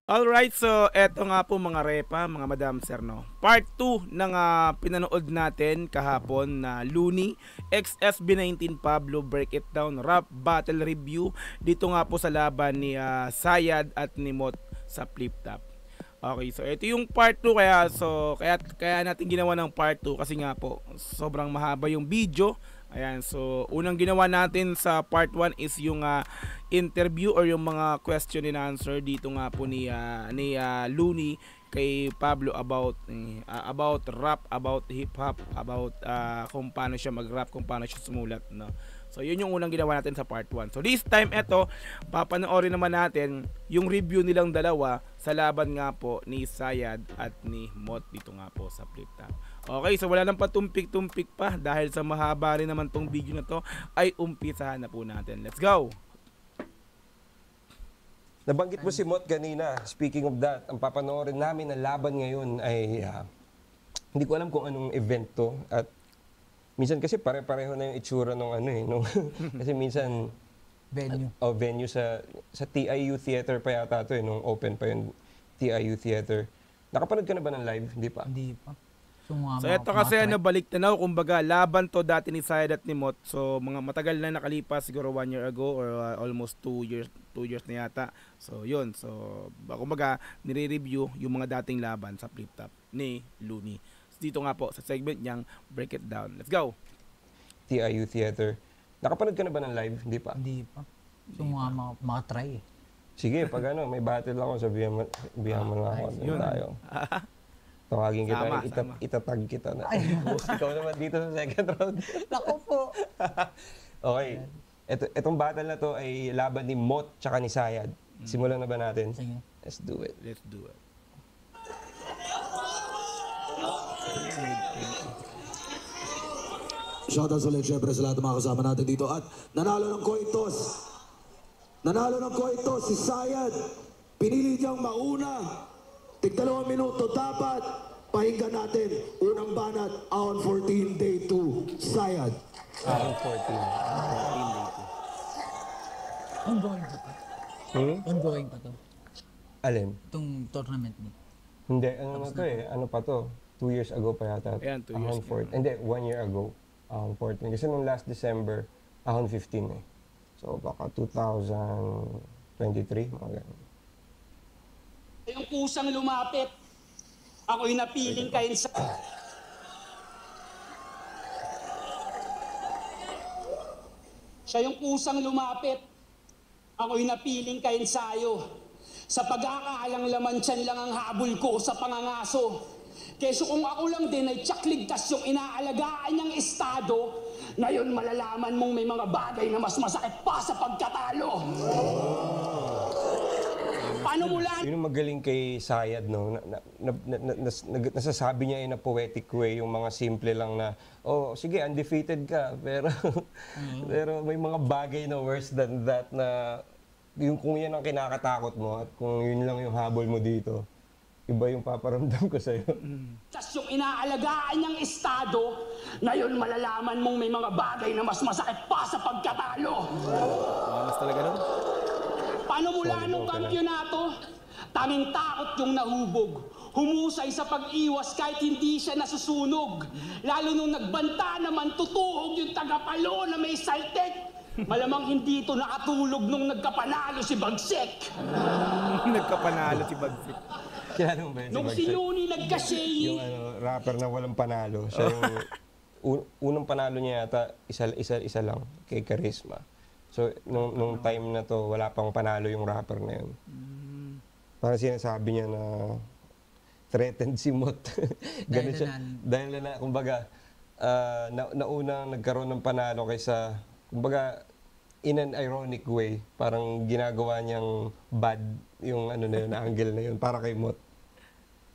Alright, so eto nga po mga repa, mga madam sir, no. Part 2 ng pinanood natin kahapon na Looney x SB19 Pablo Break It Down Rap Battle Review dito nga po sa laban ni Sayad at ni Mot sa Flip Top. Okay, so ito yung part 2 kaya natin ginawa ng part 2 kasi nga po sobrang mahaba yung video. Ayan, so unang ginawa natin sa part 1 is yung interview or yung mga question and answer dito nga po ni Looney kay Pablo about rap, about hip hop, about kung paano siya mag-rap, kung paano siya sumulat, no. So yun yung unang ginawa natin sa part 1. So this time eto, papanoorin naman natin yung review nilang dalawa sa laban nga po ni Sayad at ni Mot dito nga po sa Flip Top. Okay, so wala nang patumpik-tumpik pa dahil sa mahaba rin naman tong video na to, ay umpisahan na po natin. Let's go! Nabanggit mo si Mot kanina. Speaking of that, ang papanoorin namin na laban ngayon ay hindi ko alam kung anong event to. At minsan kasi pare-pareho na yung itsura nung kasi minsan venue sa TIU Theater pa yata to nung open pa yung TIU Theater. Nakapanood ka na ba ng live? Hindi pa? Hindi pa. So ito kasi balik tanaw, kumbaga laban to dati ni Sayad at ni Mot. So mga matagal na nakalipas, siguro 1 year ago or almost 2 years na yata. So yun, so kumbaga nire-review yung mga dating laban sa Flip Top ni Looney. So, dito nga po sa segment niyang Break It Down. Let's go! TIU Theater. Nakapanood ka na ba ng live? Hindi pa? Hindi pa. So mga try eh. Sige, pag may battle ako, sabihan mo lang ako. Yun. Tayo. Tawagin kita, Sama. itatag kita na. Ikaw naman dito sa second round. Naku po! Okay. Itong battle na to ay laban ni Mot tsaka ni Sayad. Simulan na ba natin? Sige. Let's do it. Let's do it. Shoutout ulit syempre sa lahat ng mga kasama natin dito. At nanalo ng Coitos si Sayad. Pinili niyang mauna. Tig-2 minuto dapat. Pakinggan natin. Unang banat, Ahon 14, Day 2. Sayad. Ahon 14. Ongoing pa to. Ongoing pa to. Alin? Itong tournament mo. Hindi, ano pa to? 2 years ago pa yata. Ayan, 2 years Ahon 14. Hindi, 1 year ago. Ahon 14. Kasi nung last December, Ahon 15 eh. So baka 2023, mga ganun. Yung kusang lumapit, ako'y napiling kayo sa... Siya yung kusang lumapit, ako'y napiling kayo sayo. Sa pag-aakaalang laman tiyan lang ang habol ko sa pangangaso. Keso kung ako lang din ay tiyakligtas yung inaalagaan niyang estado, ngayon malalaman mong may mga bagay na mas masakit pa sa pagkatalo. Paano mula? Yun yung magaling kay Sayad, no? Nasasabi niya in a poetic way, yung mga simple lang na, oh, sige, undefeated ka, pero, pero may mga bagay na worse than that na, yung kung yan ang kinakatakot mo at kung yun lang yung habol mo dito, iba yung paparamdam ko sa'yo. Tas yung inaalagaan niyang estado, ngayon malalaman mong may mga bagay na mas masakit pa sa pagkatalo. Mas talaga nun? Paano mula nung kampyonato? Tanging takot yung nahubog. Humusay sa pag-iwas kahit hindi siya nasusunog. Lalo nung nagbanta naman, tutuhog yung tagapalo na may saltek. Malamang hindi ito nakatulog nung nagkapanalo si Bagsik. Nagkapanalo si Bagsik. Kilala mo ba yun Nung si si Bagsik? Looney nagkashay. Yung rapper na walang panalo. Siya yung unang panalo niya yata, isa lang, kay Charisma. So, nung time na to, wala pang panalo yung rapper na yun. Parang sinasabi niya na threatened si Mot. Ganun siya. Dahil na, kumbaga, naunang nagkaroon ng panalo kaysa, kumbaga, in an ironic way, parang ginagawa niyang bad yung angle na yun, para kay Mot.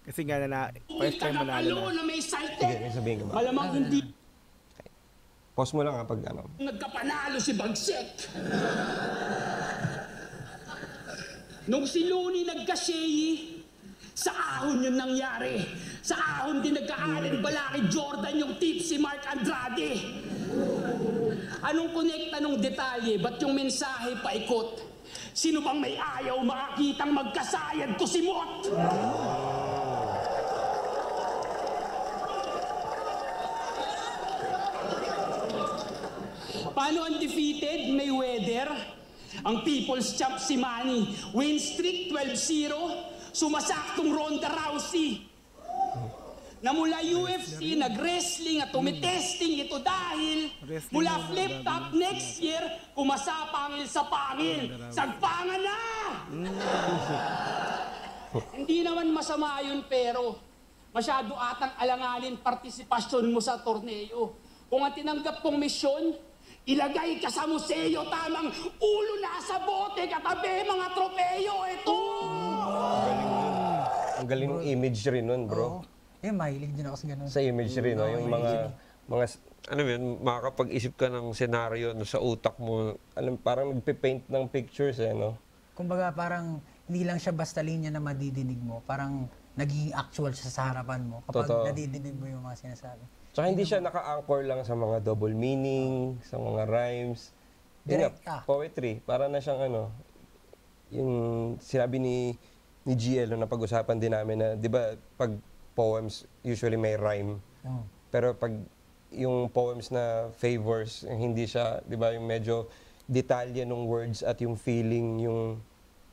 Kasi nga first time manalo na. Na may Sige, saltek. may sabihin ka ba? Malamang hindi Pause mo lang pag nagkapanalo si Bagsik. Nung si Looney nagkashay, sa ahon yun nangyari. Sa ahon din nagka-Allen Balaki Jordan yung tip si Mark Andrade. Anong connect, anong detalye? Ba't yung mensahe paikot? Sino bang may ayaw makakitang magkasayad to si Mot? Paano undefeated? Mayweather. Ang people's champ si Manny. Win streak 12-0. Sumasaktong Ronda Rousey. Na mula UFC, nag-wrestling at tumitesting ito dahil mula flip-top next year, kumasa pangil sa pangil. Sagpangan na! Hindi naman masama yun pero masyado atang alanganin partisipasyon mo sa torneo. Kung ang tinanggap kong misyon, ilagay ka sa museo, tamang ulo na sa bote, katabi mga tropeyo, ito! Ang galing ng imagery nun, bro. Mahilig din ako sa ganun. Sa imagery, no? Yung mga ano yun, makakapag-isip ka ng senaryo no, sa utak mo. Alam, parang nagpe-paint ng pictures, no? Kumbaga parang hindi lang siya basta linya na madidinig mo, parang nagiging actual siya sa harapan mo kapag Totoo. nadidinig mo yung mga sinasabi. Tsaka hindi siya naka-anchor lang sa mga double meaning, sa mga rhymes. Yun nga, poetry. Para na siyang ano, yung sinabi ni GL, na pag-usapan din namin na, di ba, pag poems, usually may rhyme. Pero pag yung poems na favors, hindi siya, di ba, yung medyo detalye ng words at yung feeling, yung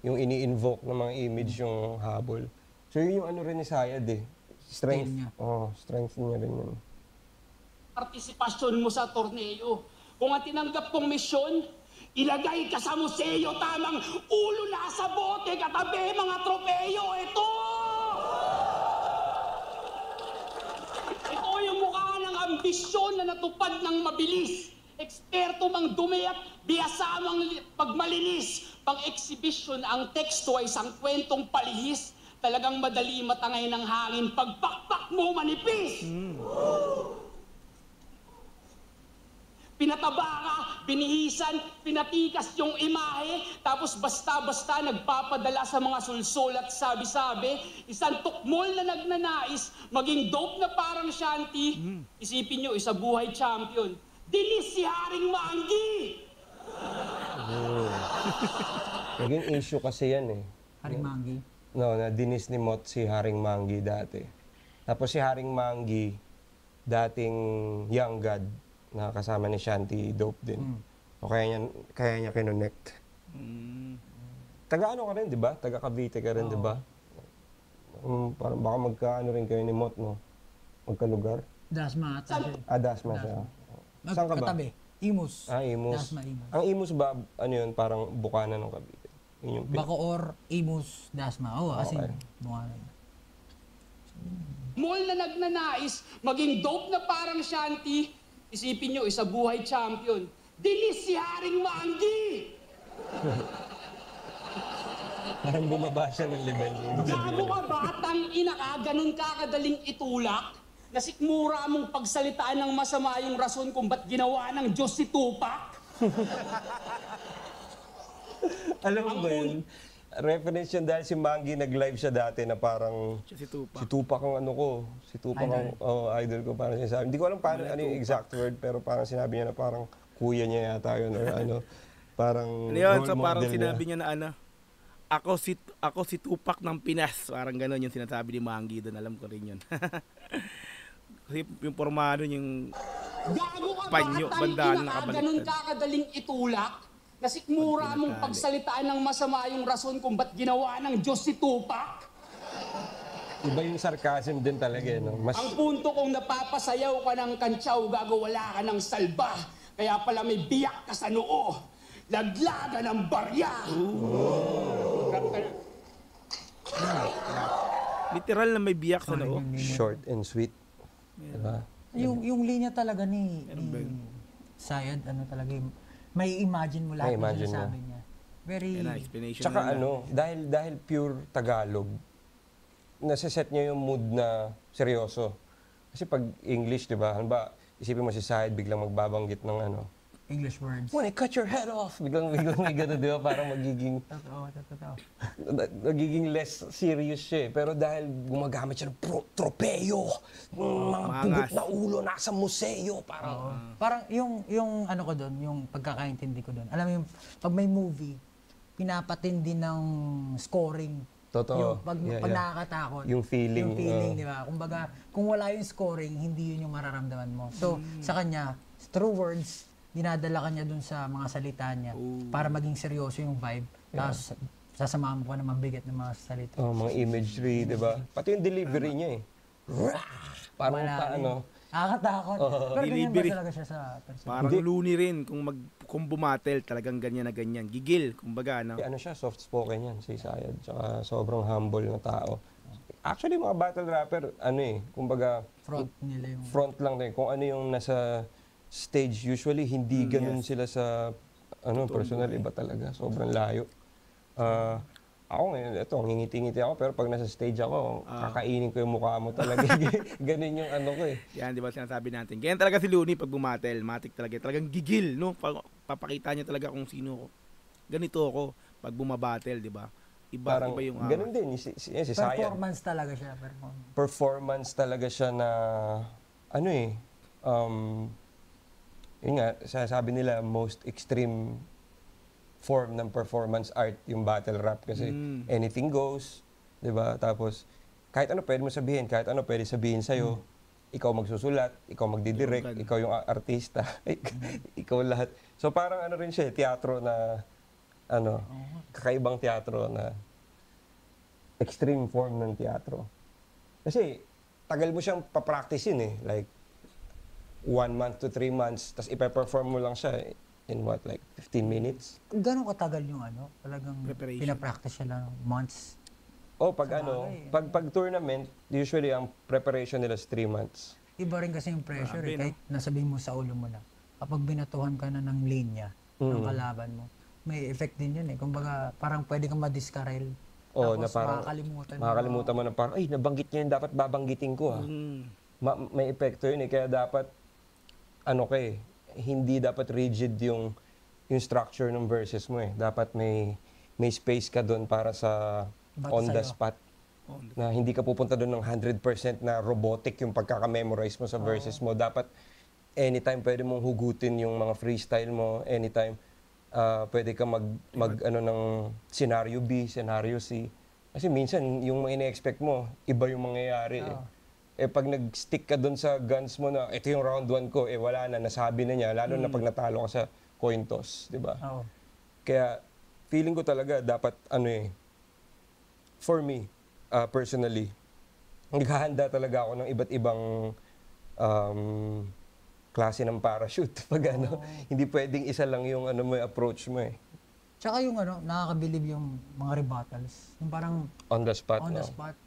ini-invoke ng mga image, yung habol. So yun yung ano rin ni Sayad eh. Strength. Strength niya rin yun. Partisipasyon mo sa torneo. Kung ang tinanggap kong misyon, ilagay ka sa museo, tamang ulo na sa bote, katabi mga tropeyo, ito! Ito yung mukha ng ambisyon na natupad ng mabilis. Eksperto mang dumi at biyasamang pagmalinis. Pang-exhibition ang teksto ay isang kwentong palihis. Talagang madali matangay ng hangin. Pagpakpak mo manipis. Pinataba ka, binihisan, pinatikas yung imahe, tapos basta-basta nagpapadala sa mga sulsol at sabi-sabi, isang tukmol na nagnanais, maging dope na parang Shanti, isipin nyo, isa buhay champion. Dinis si Haring Manggi! Naging issue kasi yan eh. Haring Manggi. No, na dinis ni Mot si Haring Manggi dati. Tapos si Haring Manggi, dating young god, na kasama ni Shanti Dope din. O kaya niya kinonect. Taga ano ka rin, di ba? Taga Cavite ka rin, di ba? Parang baka magkaano rin kayo ni Mot, no? Magkalugar? Dasma ata siya. Dasma siya. Saan ka ba? Katabi. Imus. Imus. Dasma, Imus. Ang Imus ba, ano yun, parang bukana ng Cavite? Yun yung Bacoor, Imus, Dasma. Kasi Okay. bungalan. Mall na nagnanais, maging dope na parang Shanti, isipin nyo, isa buhay champion. Dinis si Haring Manggi! Parang bumaba siya ng level. Gago ka batang ina ka, ganun ka kadaling itulak? Nasikmura mong pagsalitaan ng masama yung rason kung ba't ginawa ng Diyos si Tupac? Alam mo ba yun? Reference yun dahil si Manggi nag-live siya dati na parang Si Tupac. si Tupac ang ano ko. Si Tupac ang idol ko. Parang sinasabi. Hindi ko alam paano, ano yung exact word, pero parang sinabi niya na parang kuya niya yata yun or ano. Parang Ano yun? role So parang model sinabi niya na ano, ako si Tupac ng Pinas. Parang gano'n yung sinasabi ni Manggi doon. Alam ko rin yun. Kasi yung formado yung Gago ka Panyo, batang bandaan ina ka, nakabaliktad. ganun ka kadaling itulak? Nasikmura mong pagsalitaan ng masama yung rason kung ba't ginawa ng Diyos si Tupac? Iba yung sarcasm din talaga, no? Mas Ang punto kung napapasayaw ka ng kantsaw, gago wala ka ng salba. Kaya pala may biyak ka sa noo. Laglaga ng barya. Rap ka na. literal na may biyak sa noo. short and sweet. Diba? Yung linya talaga ni Sayad, ano talaga yung, may imagine mo lahat ng May-imagine sinasabi niya. Very, Yan na, explanation Tsaka na lang. ano, dahil pure Tagalog, nasa-set niya yung mood na seryoso. Kasi pag English, di ba? Ano ba, isipin mo si Syed, biglang magbabanggit ng ano, English words. "Wanna cut your head off!" Biglang may gano'n, di ba? Parang Totoo. magiging less serious siya eh. Pero dahil gumagamit siya ng tropeyo, mga pugot na ulo, nasa museo, parang... Parang yung ano ko doon, yung pagkakaintindi ko doon. Alam mo yung pag may movie, pinapatindi ng scoring. Totoo. Yung pag nakakatakot. Yung feeling. Di ba? Kumbaga, kung wala yung scoring, hindi yun yung mararamdaman mo. So, sa kanya, through words, dinadala ka niya dun sa mga salita niya para maging seryoso yung vibe. Tapos, sasamahan mo ka ng mabigat ng mga salita. Mga imagery, di ba? Pati yung delivery niya eh. Parang paano. Nakakatakot. Pero ganyan ba Delivery. talaga siya sa person? Parang Looney rin kung bumatel talagang ganyan na ganyan. Gigil, kumbaga ano. Ano siya, soft spoken yan, si Sayad. Tsaka sobrang humble na tao. Actually, mga battle rapper, kumbaga, Front nila yung... front lang din. Kung ano yung nasa stage, usually hindi ganun sila sa, personal, iba talaga. Sobrang layo. Ako ngayon, ngingiti-ngiti ako, pero pag nasa stage ako, kakainin ko yung mukha mo talaga. Ganun yung ko eh. Yan, di ba sinasabi natin. Ganyan talaga si Looney pag bumatel. Matik talaga. Talagang gigil, no? Papakita niya talaga kung sino ko. Ganito ako pag bumabattle, di ba? Iba yung ganun din. Si Sayad. Performance talaga siya. Performance talaga siya na, yun nga, sabi nila, most extreme form ng performance art yung battle rap kasi anything goes, 'di ba? Tapos kahit ano pwede mo sabihin, kahit ano pwede sabihin sa iyo. Ikaw magsusulat, ikaw magdidirect, ikaw yung artista, ikaw lahat. So parang rin siya, teatro na kakaibang teatro na extreme form ng teatro. Kasi tagal mo siyang pa-practice yun eh, like 1 month to 3 months, tapos ipe-perform mo lang siya in what, like 15 minutes? Gano'ng katagal yung talagang Preparation. pinapractice siya lang months? Pag tournament, usually ang preparation nila is 3 months. Iba rin kasi yung pressure Grabe, kahit nasabihin mo sa ulo mo lang. Kapag binatuhan ka na ng linya ng kalaban mo, may effect din yun eh. Kumbaga, parang pwede kang madiskarel. Tapos na parang makakalimutan mo na parang, ay, nabanggit niya yun, dapat babanggitin ko may epekto yun eh, kaya dapat hindi dapat rigid yung structure ng verses mo eh. Dapat may space ka doon para sa on the spot. Na hindi ka pupunta doon ng 100% na robotic yung pagkaka-memorize mo sa verses mo. Dapat anytime pwede mong hugutin yung mga freestyle mo, anytime pwede ka ng scenario B, scenario C. Kasi minsan yung mga ine-expect mo, iba yung mangyayari eh. Pag nag-stick ka doon sa guns mo na ito yung round 1 ko, wala na, nasabi na niya, lalo na pag natalo ka sa coin toss, di ba? Kaya feeling ko talaga dapat for me, personally, naghahanda talaga ako ng iba't ibang klase ng parachute. Pag hindi pwedeng isa lang yung approach mo eh. Tsaka yung nakakabilib yung mga rebuttals. Yung parang On the spot. on the spot.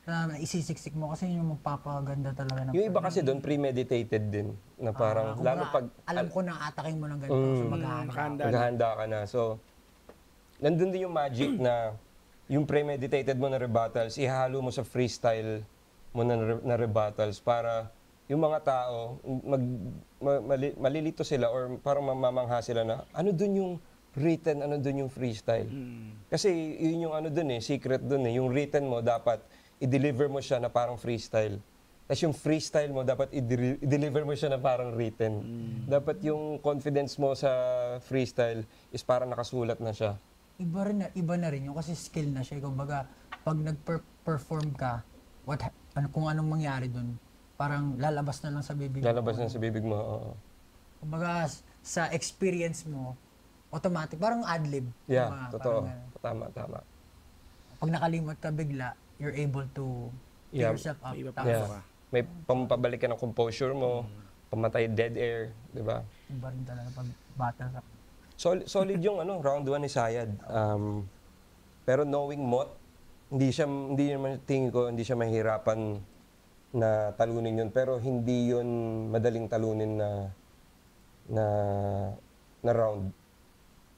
Na isisiksik mo kasi yun yung magpapaganda talaga ng Yung iba kasi doon premeditated din na parang lalo pag alam ko na ataking mo ng ganito so maghahanda. naghahanda ka na. So nandun din yung magic na yung premeditated mo na rebuttals ihahalo mo sa freestyle mo na rebuttals para yung mga tao malilito sila or parang mamamangha sila na ano dun yung written, ano dun yung freestyle. Kasi yun yung secret dun eh. Yung written mo dapat i-deliver mo siya na parang freestyle. Tapos yung freestyle mo, dapat i-deliver mo siya na parang written. Dapat yung confidence mo sa freestyle is parang nakasulat na siya. Iba na rin yung kasi skill na siya. Kumbaga, pag nag-perform ka, kung anong mangyari dun, parang lalabas na lang sa bibig mo. Lalabas na sa bibig mo, oo. Kumbaga, sa experience mo, automatic, parang ad-lib. Yeah, totoo. Tama. Pag nakalimot ka bigla, you're able to pick yourself up. May pampabalik ka ng composure mo, pamatay dead air, di ba? Iba rin talaga pag battle rap. Solid yung round 1 ni Sayad. Pero knowing Mot, hindi naman tingin ko, hindi siya mahirapan na talunin yun. Pero hindi yun madaling talunin na round.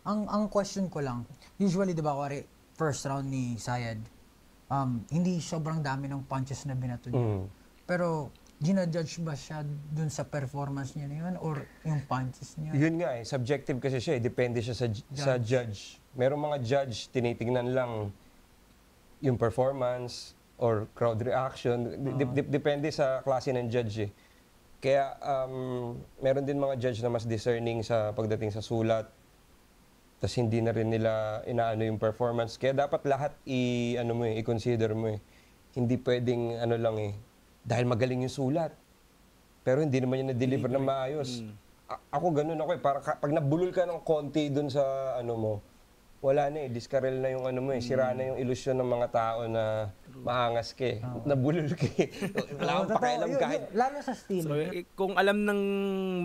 Ang question ko lang, usually, di ba, first round ni Sayad, hindi sobrang dami ng punches na binato niya. Pero, ginajudge ba siya dun sa performance niya na yun or yung punches niya? Yun nga subjective kasi siya depende siya sa judge. Merong mga judge, tinitingnan lang yung performance or crowd reaction. Depende sa klase ng judge eh. Kaya, meron din mga judge na mas discerning sa pagdating sa sulat. tas hindi na rin nila inaano yung performance. Kaya dapat lahat i-consider mo eh. Hindi pwedeng ano lang eh, dahil magaling yung sulat. Pero hindi naman yung na-deliver na maayos. Ako ganun ako eh, para pag nabulol ka ng konti dun sa ano mo, wala na eh, diskarel na yung ano mo eh, sira na yung ilusyon ng mga tao na maangas ka eh. Nabulol ka eh. Wala akong pakialam kahit. Lalo sa stilo. So, kung alam ng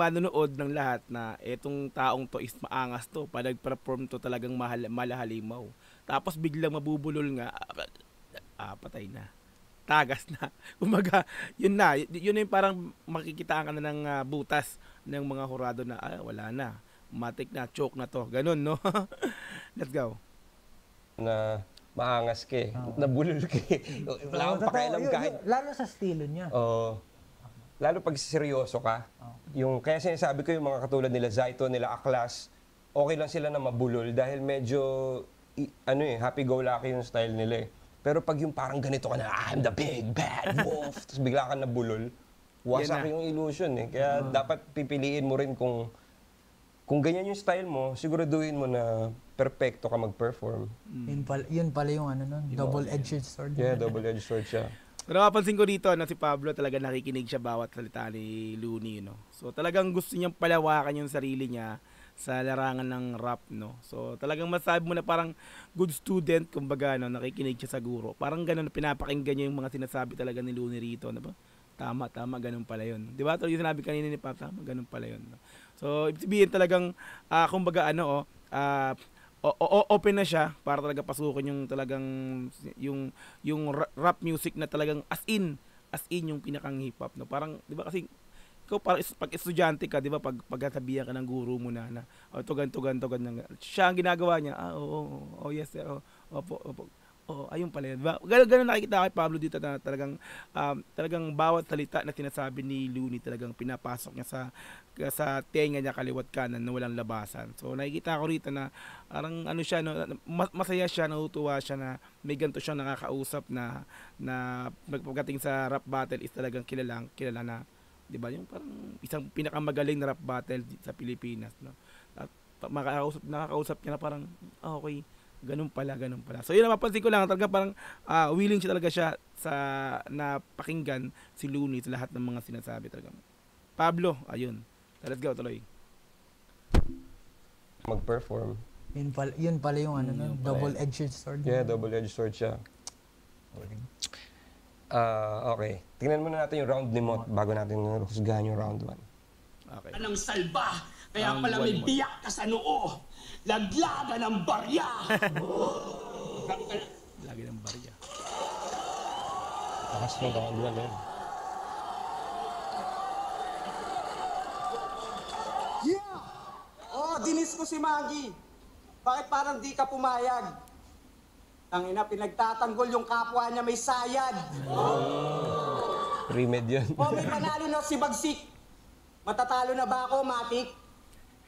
manonood ng lahat na etong taong to is maangas to, pag nag-perform to talagang malahalimaw. Tapos biglang mabubulol nga, patay na. Tagas na. Umaga, yun na. Yun na yung parang makikitaan ka na ng butas ng mga hurado na, wala na. Matik na, choke na to. Ganun, no? Let's go. Na maangas ka eh. Nabulol ka eh. Wala akong pakialam kahit. Lalo sa stilo niya. Lalo pag seryoso ka. Yung, kaya sinasabi ko yung mga katulad nila Zaito, nila Aklas, okay lang sila na mabulol dahil medyo happy-go-lucky yung style nila eh. Pero pag yung parang ganito ka na, I'm the big bad wolf, tapos bigla ka nabulol, wasak yung illusion eh. Kaya dapat pipiliin mo rin kung ganyan yung style mo, siguraduhin mo na perfecto ka mag-perform. Yun pala yung ano nun, double-edged sword. Yeah, double-edged sword siya. Pero napansin ko dito na si Pablo talaga nakikinig siya bawat salita ni Looney, no? So talagang gusto niyang palawakan yung sarili niya sa larangan ng rap, no? So talagang masabi mo na parang good student, kumbaga, no? Nakikinig siya sa guro. Parang ganun, pinapakinggan niya yung mga sinasabi talaga ni Looney rito, no ba? Tama, ganun pala yun. Di ba? Ito yung sinabi kanina ni Pap, tama, ganun pala yun. No? So, ibig sabihin talagang, kumbaga, open na siya para talaga pasukin yung talagang, yung rap music na talagang as in yung pinakang hip-hop. No? Parang, di ba kasi, ikaw parang pag estudyante ka, di ba, pagkatabihan ka ng guro mo na ito ganito, siya ang ginagawa niya, yes, sir, opo. Ayun pala yun. Ganun nakikita kay Pablo dito na talagang bawat salita na sinasabi ni Looney talagang pinapasok niya sa tenga niya kaliwat kanan na walang labasan. So nakikita ko rito na parang ano siya, no, masaya siya, natutuwa siya na may ganito siyang nakakausap na pagdating sa rap battle is talagang kilala na, 'di ba? Yung parang isang pinakamagaling na rap battle sa Pilipinas, no. At nakakausap niya na parang okay. Ganun pala. So yun, napapansin ko lang, talaga parang willing siya talaga siya sa napakinggan si Looney sa lahat ng mga sinasabi talaga. Pablo, ayun. Let's go, tuloy. Mag-perform. Yun pala yung ano nun, double-edged sword. Yeah, double-edged sword siya. Okay. Tingnan muna natin yung round ni Mot bago natin husgahan yung round 1. Okay. Anong salba, kaya pala may biyak ka sa noo. Laglaga ng barya! Lagi ng barya. Takas mo round 1 eh. Yeah! Dinis ko si Maggie. Bakit parang di ka pumayag? Tangina, pinagtatanggol yung kapwa niya may sayad. Pre-med yun. May panalo na si Bagsik. Matatalo na ba ako, Matik?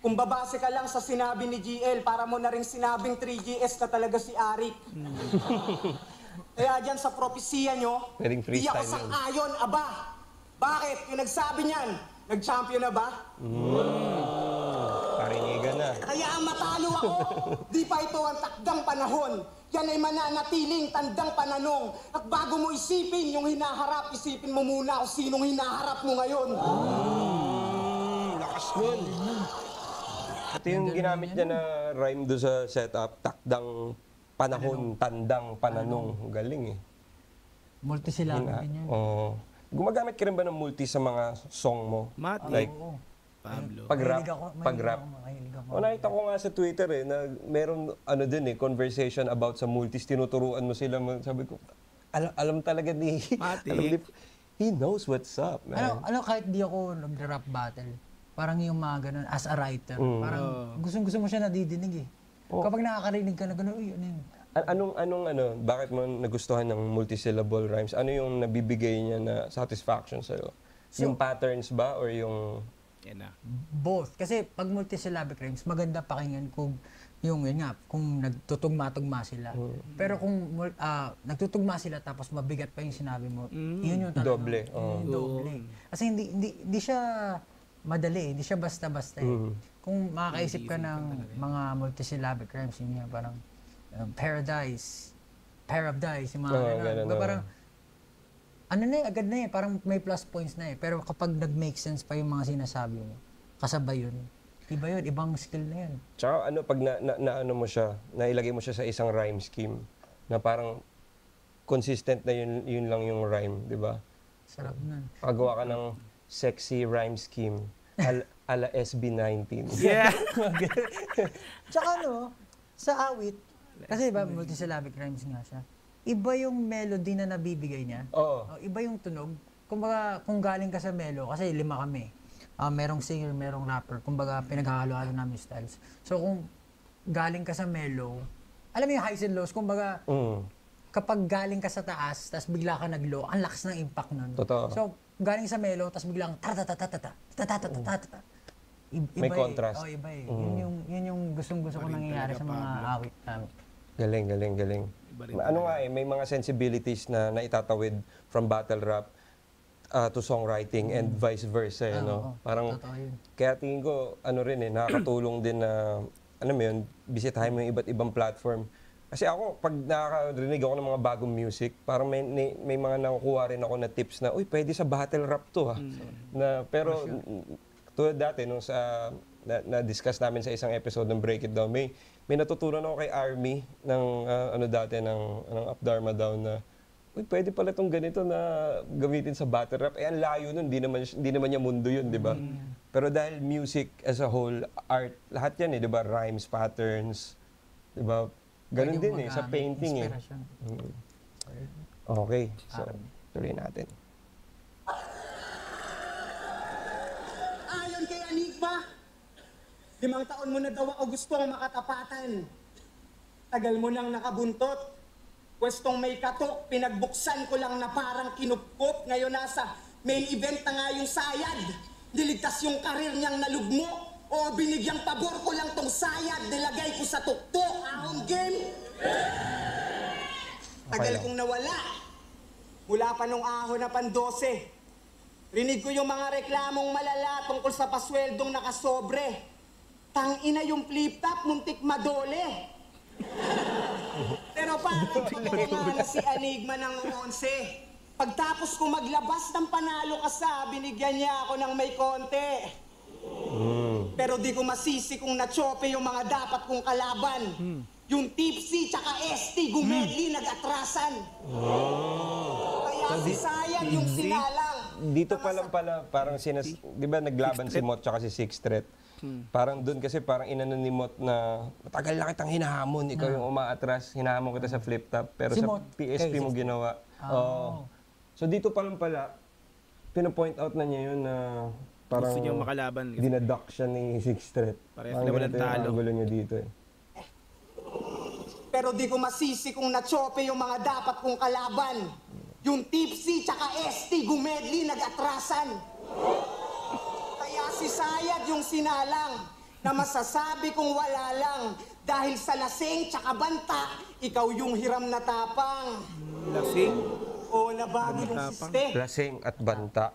Kung babase ka lang sa sinabi ni GL, para mo na rin sinabing 3GS na talaga si Arik. Kaya dyan sa propesiya nyo, di ako sang-ayon, aba. Bakit? Yung nagsabi niyan, nag-champion na ba? Parinigan na. Kaya ang matalo ako, di pa ito ang takdang panahon. Yan ay mananatiling tandang pananong. At bago mo isipin yung hinaharap, isipin mo muna kung sinong hinaharap mo ngayon. Lakas nun. Ito yung ginamit niya na rhyme do sa setup, takdang panahon, tandang pananong. Galing eh. Multisyllabic din yan. Gumagamit ka rin ba ng multi sa mga song mo? Mati. Like, Pablo. Pag-rap. Nakita ko nga sa Twitter eh, na meron conversation about sa multis, tinuturuan mo sila. Sabi ko, alam talaga ni... he knows what's up, man. Kahit di ako nag-rap battle, parang yung mga ganun, as a writer, parang gustong-gusto mo siya nadidinig eh. Kapag nakakarinig ka na ganun, bakit mo nagustuhan ng multisyllable rhymes? Ano yung nabibigay niya na satisfaction sa'yo? Yung patterns ba or yung... Yan na. Both. Kasi pag multisyllabic rhymes, maganda pakinggan kung kung nagtutugma-tugma sila. Pero kung nagtutugma sila tapos mabigat pa yung sinabi mo, yun yung talaga. Doble. Doble. Kasi hindi siya madali, hindi siya basta-basta eh. Kung makakaisip ka ng mga multisyllabic rhymes, yun nga, parang paradise, pair of dice, yung mga ganun. Diba, parang, ano na eh, agad na eh, parang may plus points na eh. Pero kapag nag-make sense pa yung mga sinasabi mo, kasabay yun. Iba yun, ibang skill na yun. Tsaka ano, pag ano mo siya, nailagay mo siya sa isang rhyme scheme, na parang consistent na yun lang yung rhyme, di ba? Sarap nun. Pagawa ka ng sexy rhyme scheme, ala SB19. Yeah. Tsaka ano, sa awit, kasi diba, multisyllabic rhymes nga siya, iba yung melody na nabibigay niya. Oo. Iba yung tunog. Kumbaga, kung galing ka sa melo, kasi 5 kami, merong singer, merong rapper, kumbaga pinaghahalo-halo namin styles. So kung galing ka sa mellow, alam mo yung highs and lows, kumbaga kapag galing ka sa taas, tapos bigla ka nag-low, ang lakas ng impact nun. Totoo. So galing sa mellow, tapos biglang May contrast. Oh, iba eh. Yun yung gustong-gusto ko nangyayari sa mga awit namin. Galing. Ano nga eh, may mga sensibilities na itatawid from battle rap to songwriting and vice versa, no? Parang, kaya tingin ko, ano rin eh, nakakatulong din na, ano mo yun, bisitahin mo yung iba't ibang platform. Kasi ako, pag nakakarinig ako ng mga bagong music, parang may mga nakukuha rin ako na tips na, uy, pwede sa battle rap to ha. Pero, tulad dati, nung na-discuss namin sa isang episode ng Break It Down, may natutunan ako kay Army ng ng Up Dharma Down na, uy, pwede pala itong ganito na gamitin sa battle rap. Ang layo nun, hindi naman niya mundo yun, di ba? Pero dahil music as a whole, art, lahat yan di ba? Rhymes, patterns, di ba? Ganun din sa painting Okay, so tuloy natin. Ayon kay Enigma, 5 taon mo na daw ako gustong makatapatan. Tagal mo nang nakabuntot. Pwestong may katok, pinagbuksan ko lang na parang kinupkop. Ngayon nasa main event na nga yung sayad. Niligtas yung karir niyang nalugmo. O binigyang pabor ko lang tong sayad. Nilagay ko sa tuktok. Ahon game. Tagal kong nawala. Mula pa nung ahon na pan-12. Rinig ko yung mga reklamong malala tungkol sa pasweldong nakasobre. Tangina yung flip-top, muntik madole. Pero parang totoo nga na si Enigma ng 11. Pagtapos ko maglabas ng panalo ka sa, binigyan niya ako ng may konti. Pero di ko masisi kung na-chope yung mga dapat kong kalaban. Yung tipsy tsaka ST, gumedli, nag-atrasan. Kaya si Sayang yung sinalang. Dito pa lang pala, parang di ba naglaban si Mot tsaka si Sixth Threat? Parang doon kasi parang inano ni Mot na matagal na kitang hinahamon, ikaw yung umaatras, hinahamon kita sa flip top, pero Si sa Mot, PSP mo ginawa. So dito pa lang pala, pinapoint out na niya yun na parang Gusto niyang makalaban. dinaduck siya ni Sixth Threat. Parehas na walang talo. Ang gulo niya dito eh. Pero di ko masisi kung na-chope yung mga dapat kong kalaban. Yung tipsy tsaka ST, gumedli, nag-atrasan. Kaya si Sayad yung sinalang na masasabi kong wala lang. Dahil sa lasing tsaka banta, ikaw yung hiram na tapang. Lasing? O nabago ng siste. Lasing at banta,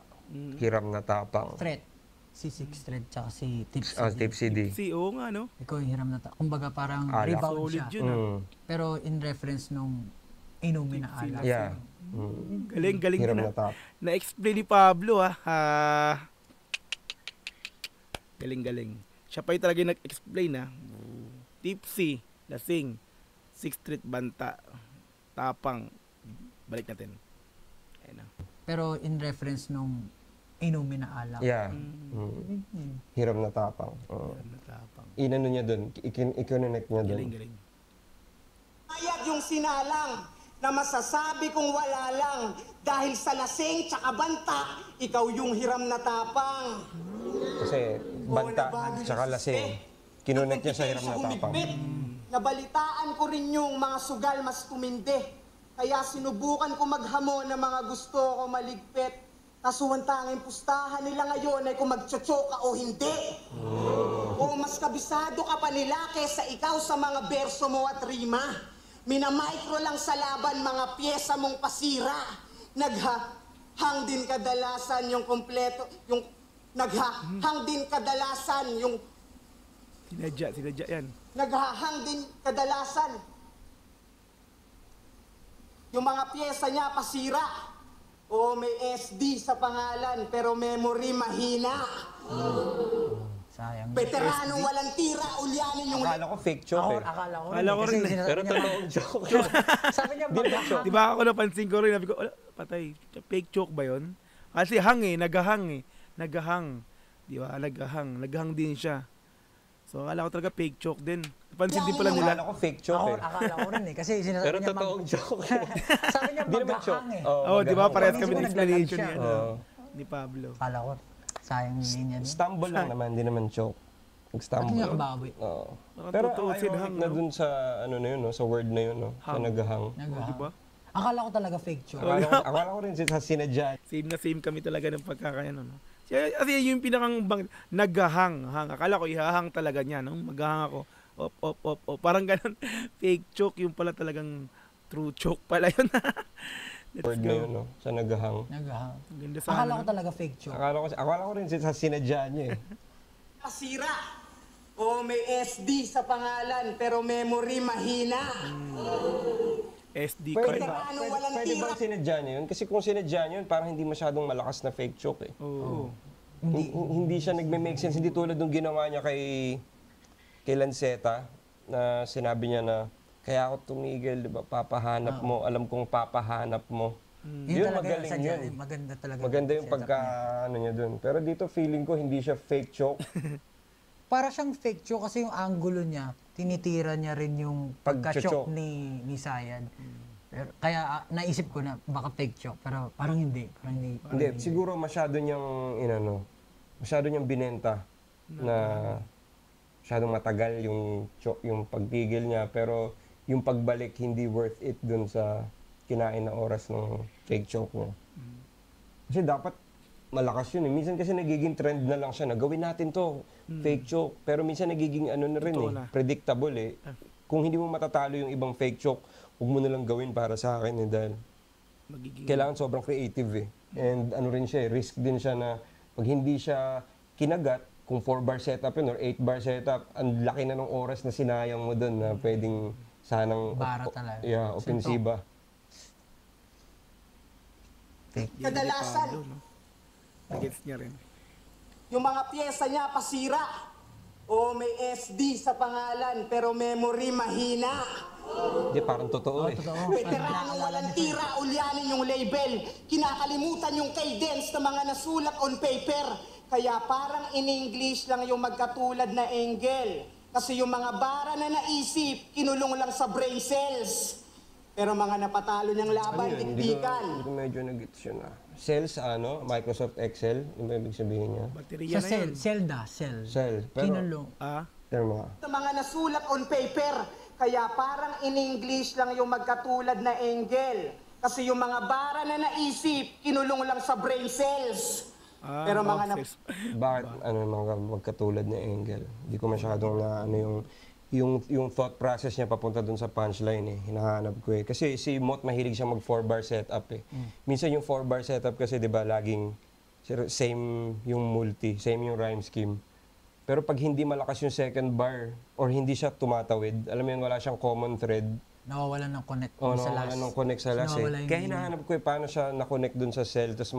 hiram na tapang. Threat. Si Sixth Thread tsaka si Tipsy. Tipsy D. Oo nga, no? Ikaw yung hiram na kumbaga parang Alak. rebound Solid siya. yun, Pero in reference nung inumin na alak. Yeah. Galing Hiram na. na tap. Na-explain ni Pablo, Galing. Siya pa yung talaga yung nag-explain, Tipsy, lasing, Sixth Street banta, tapang. Balik natin. Ayun na. Pero in reference nung inumin na alak. Yeah. Hiram na tapang. Natapang. Inano niya doon, i-connect niya doon. Galing. Sayad yung sinalang na masasabi kong wala lang. Dahil sa lasing tsaka banta, ikaw yung hiram na tapang. Kasi banta tsaka lasing, kinonect niya sa hiram na tapang. Nabalitaan ko rin yung mga sugal mas tumindi. Kaya sinubukan ko maghamon ng mga gusto ko maligpit. Kasuhan tanging pustahan nila ngayon ay kung magtsotsoka o hindi. O mas kabisado ka pa nila kesa ikaw sa mga berso mo at rima. Minamicro lang sa laban mga pyesa mong pasira. Naghahang din kadalasan yung kompleto, yung Naghahang din kadalasan yung Sinadya yan. naghahang din kadalasan yung mga pyesa niya pasira. O may SD sa pangalan pero memory mahina. Sayang. Veteranong walang tira, ulyanin yung... Akala ko fake joke eh. Akala ko Akala ko rin eh. Pero totoong joke. Sabi niya, Di ba maghahang. joke? Di ba ako napansin ko rin, sabi ko, "Ala, patay, fake joke ba yun?" Kasi hang eh, nagahang. Di ba, naghang din siya. So akala ko talaga fake joke din. Napansin din pala nila. Akala ko fake joke eh. Akala ko rin eh. Kasi sinasabi Pero niya, totoong joke. sabi niya, Di naman joke. maghahang eh. Oo, di ba, maghahang. parehas Hindi kami ng siguro explanation naglalag ni, siya. Oo. ni Pablo. Akala ko, sayang yung linya niya. Stumble lang naman, di naman joke. Bakit Nag-stumble. niya kabawi? Oo. Parang Pero totoo, ironic sinhang, na no? dun sa ano na yun, no? Sa word na yun, no? Sa Hang. naghahang. Di ba? Akala ko talaga fake joke. Akala ko rin sa sinadya. Same na same kami talaga ng pagkakayan, no? Kasi yung pinakang naghahang. Akala ko ihahang talaga niya, no? Maghahang ako. Op. Parang ganun. Fake joke, yung pala talagang true joke pala yun. Let's Word na go. yun, no? Sa naghahang. Naghahang. Ang ganda sana. Akala ko talaga fake joke. Akala ko rin sa sinadya niya eh. Pasira. O may SD sa pangalan pero memory mahina. SD Pwede card. ba? Veteranong walang Pwede tira. ba sinadya niya yun? Kasi kung sinadya niya yun, parang hindi masyadong malakas na fake joke eh. Oo. Hindi siya nagme-make sense. Hindi tulad nung ginawa niya kay Lanceta na sinabi niya na kaya ako tumigil, di ba? Papahanap mo. Alam kong papahanap mo. Yun talaga magaling sadya, yun. maganda talaga. Maganda yung setup pagka niya. ano niya dun. Pero dito feeling ko hindi siya fake joke. Para siyang fake joke kasi yung angulo niya, tinitira niya rin yung Pagka-choke. pagka-choke ni Sayad. Pero, kaya naisip ko na baka fake joke, pero parang hindi. Parang hindi. Hindi, siguro masyado niyang binenta na masyadong matagal yung pagpigil niya pero yung pagbalik hindi worth it dun sa kinain na oras ng fake joke niya. Kasi dapat malakas yun eh. Minsan kasi nagiging trend na lang siya na gawin natin to, fake joke. Pero minsan nagiging ano na rin Totoo eh, na. predictable eh. Kung hindi mo matatalo yung ibang fake joke, huwag mo na lang gawin para sa akin eh dahil Magiging kailangan sobrang creative eh. And ano rin siya eh, risk din siya na pag hindi siya kinagat, kung 4-bar setup yun or 8-bar setup, ang laki na ng oras na sinayang mo doon na pwedeng sanang Bara talaga. yeah, opensiba. Fake. Kadalasan, Pablo, no? Nagets niya rin. yung mga pyesa niya pasira. O may SD sa pangalan pero memory mahina. Hindi, parang totoo eh. Totoo. Veteranong walang tira, ulyanin yung label. Kinakalimutan yung cadence ng mga nasulat on paper. Kaya parang in English lang yung magkatulad na angle. Kasi yung mga bara na naisip, kinulong lang sa brain cells. Pero mga napatalo niyang laban, Hindi dikdikan. ko medyo nag-gets yun ah. Cells, Microsoft Excel, yung ba ibig sabihin niya? Bakteriya Sa na cell, yun. cell. Cell. Pero, Kinulong. termo ka. Sa mga nasulat on paper. Kaya parang in English lang yung magkatulad na angle. Kasi yung mga bara na naisip, kinulong lang sa brain cells. Pero mga Bakit magkatulad na angle? Hindi ko masyadong na yung thought process niya papunta dun sa punchline eh. Hinahanap ko eh. Kasi si Mot mahilig siya mag 4-bar setup eh. Minsan yung 4-bar setup kasi 'di ba laging same yung multi, same yung rhyme scheme. Pero pag hindi malakas yung second bar or hindi siya tumatawid, alam mo yun, wala siyang common thread. Nawawalan ng connect O sa nawawala last. ng connect sa last Nawawala eh. yung Kaya meaning. hinahanap ko eh paano siya na-connect dun sa cell tapos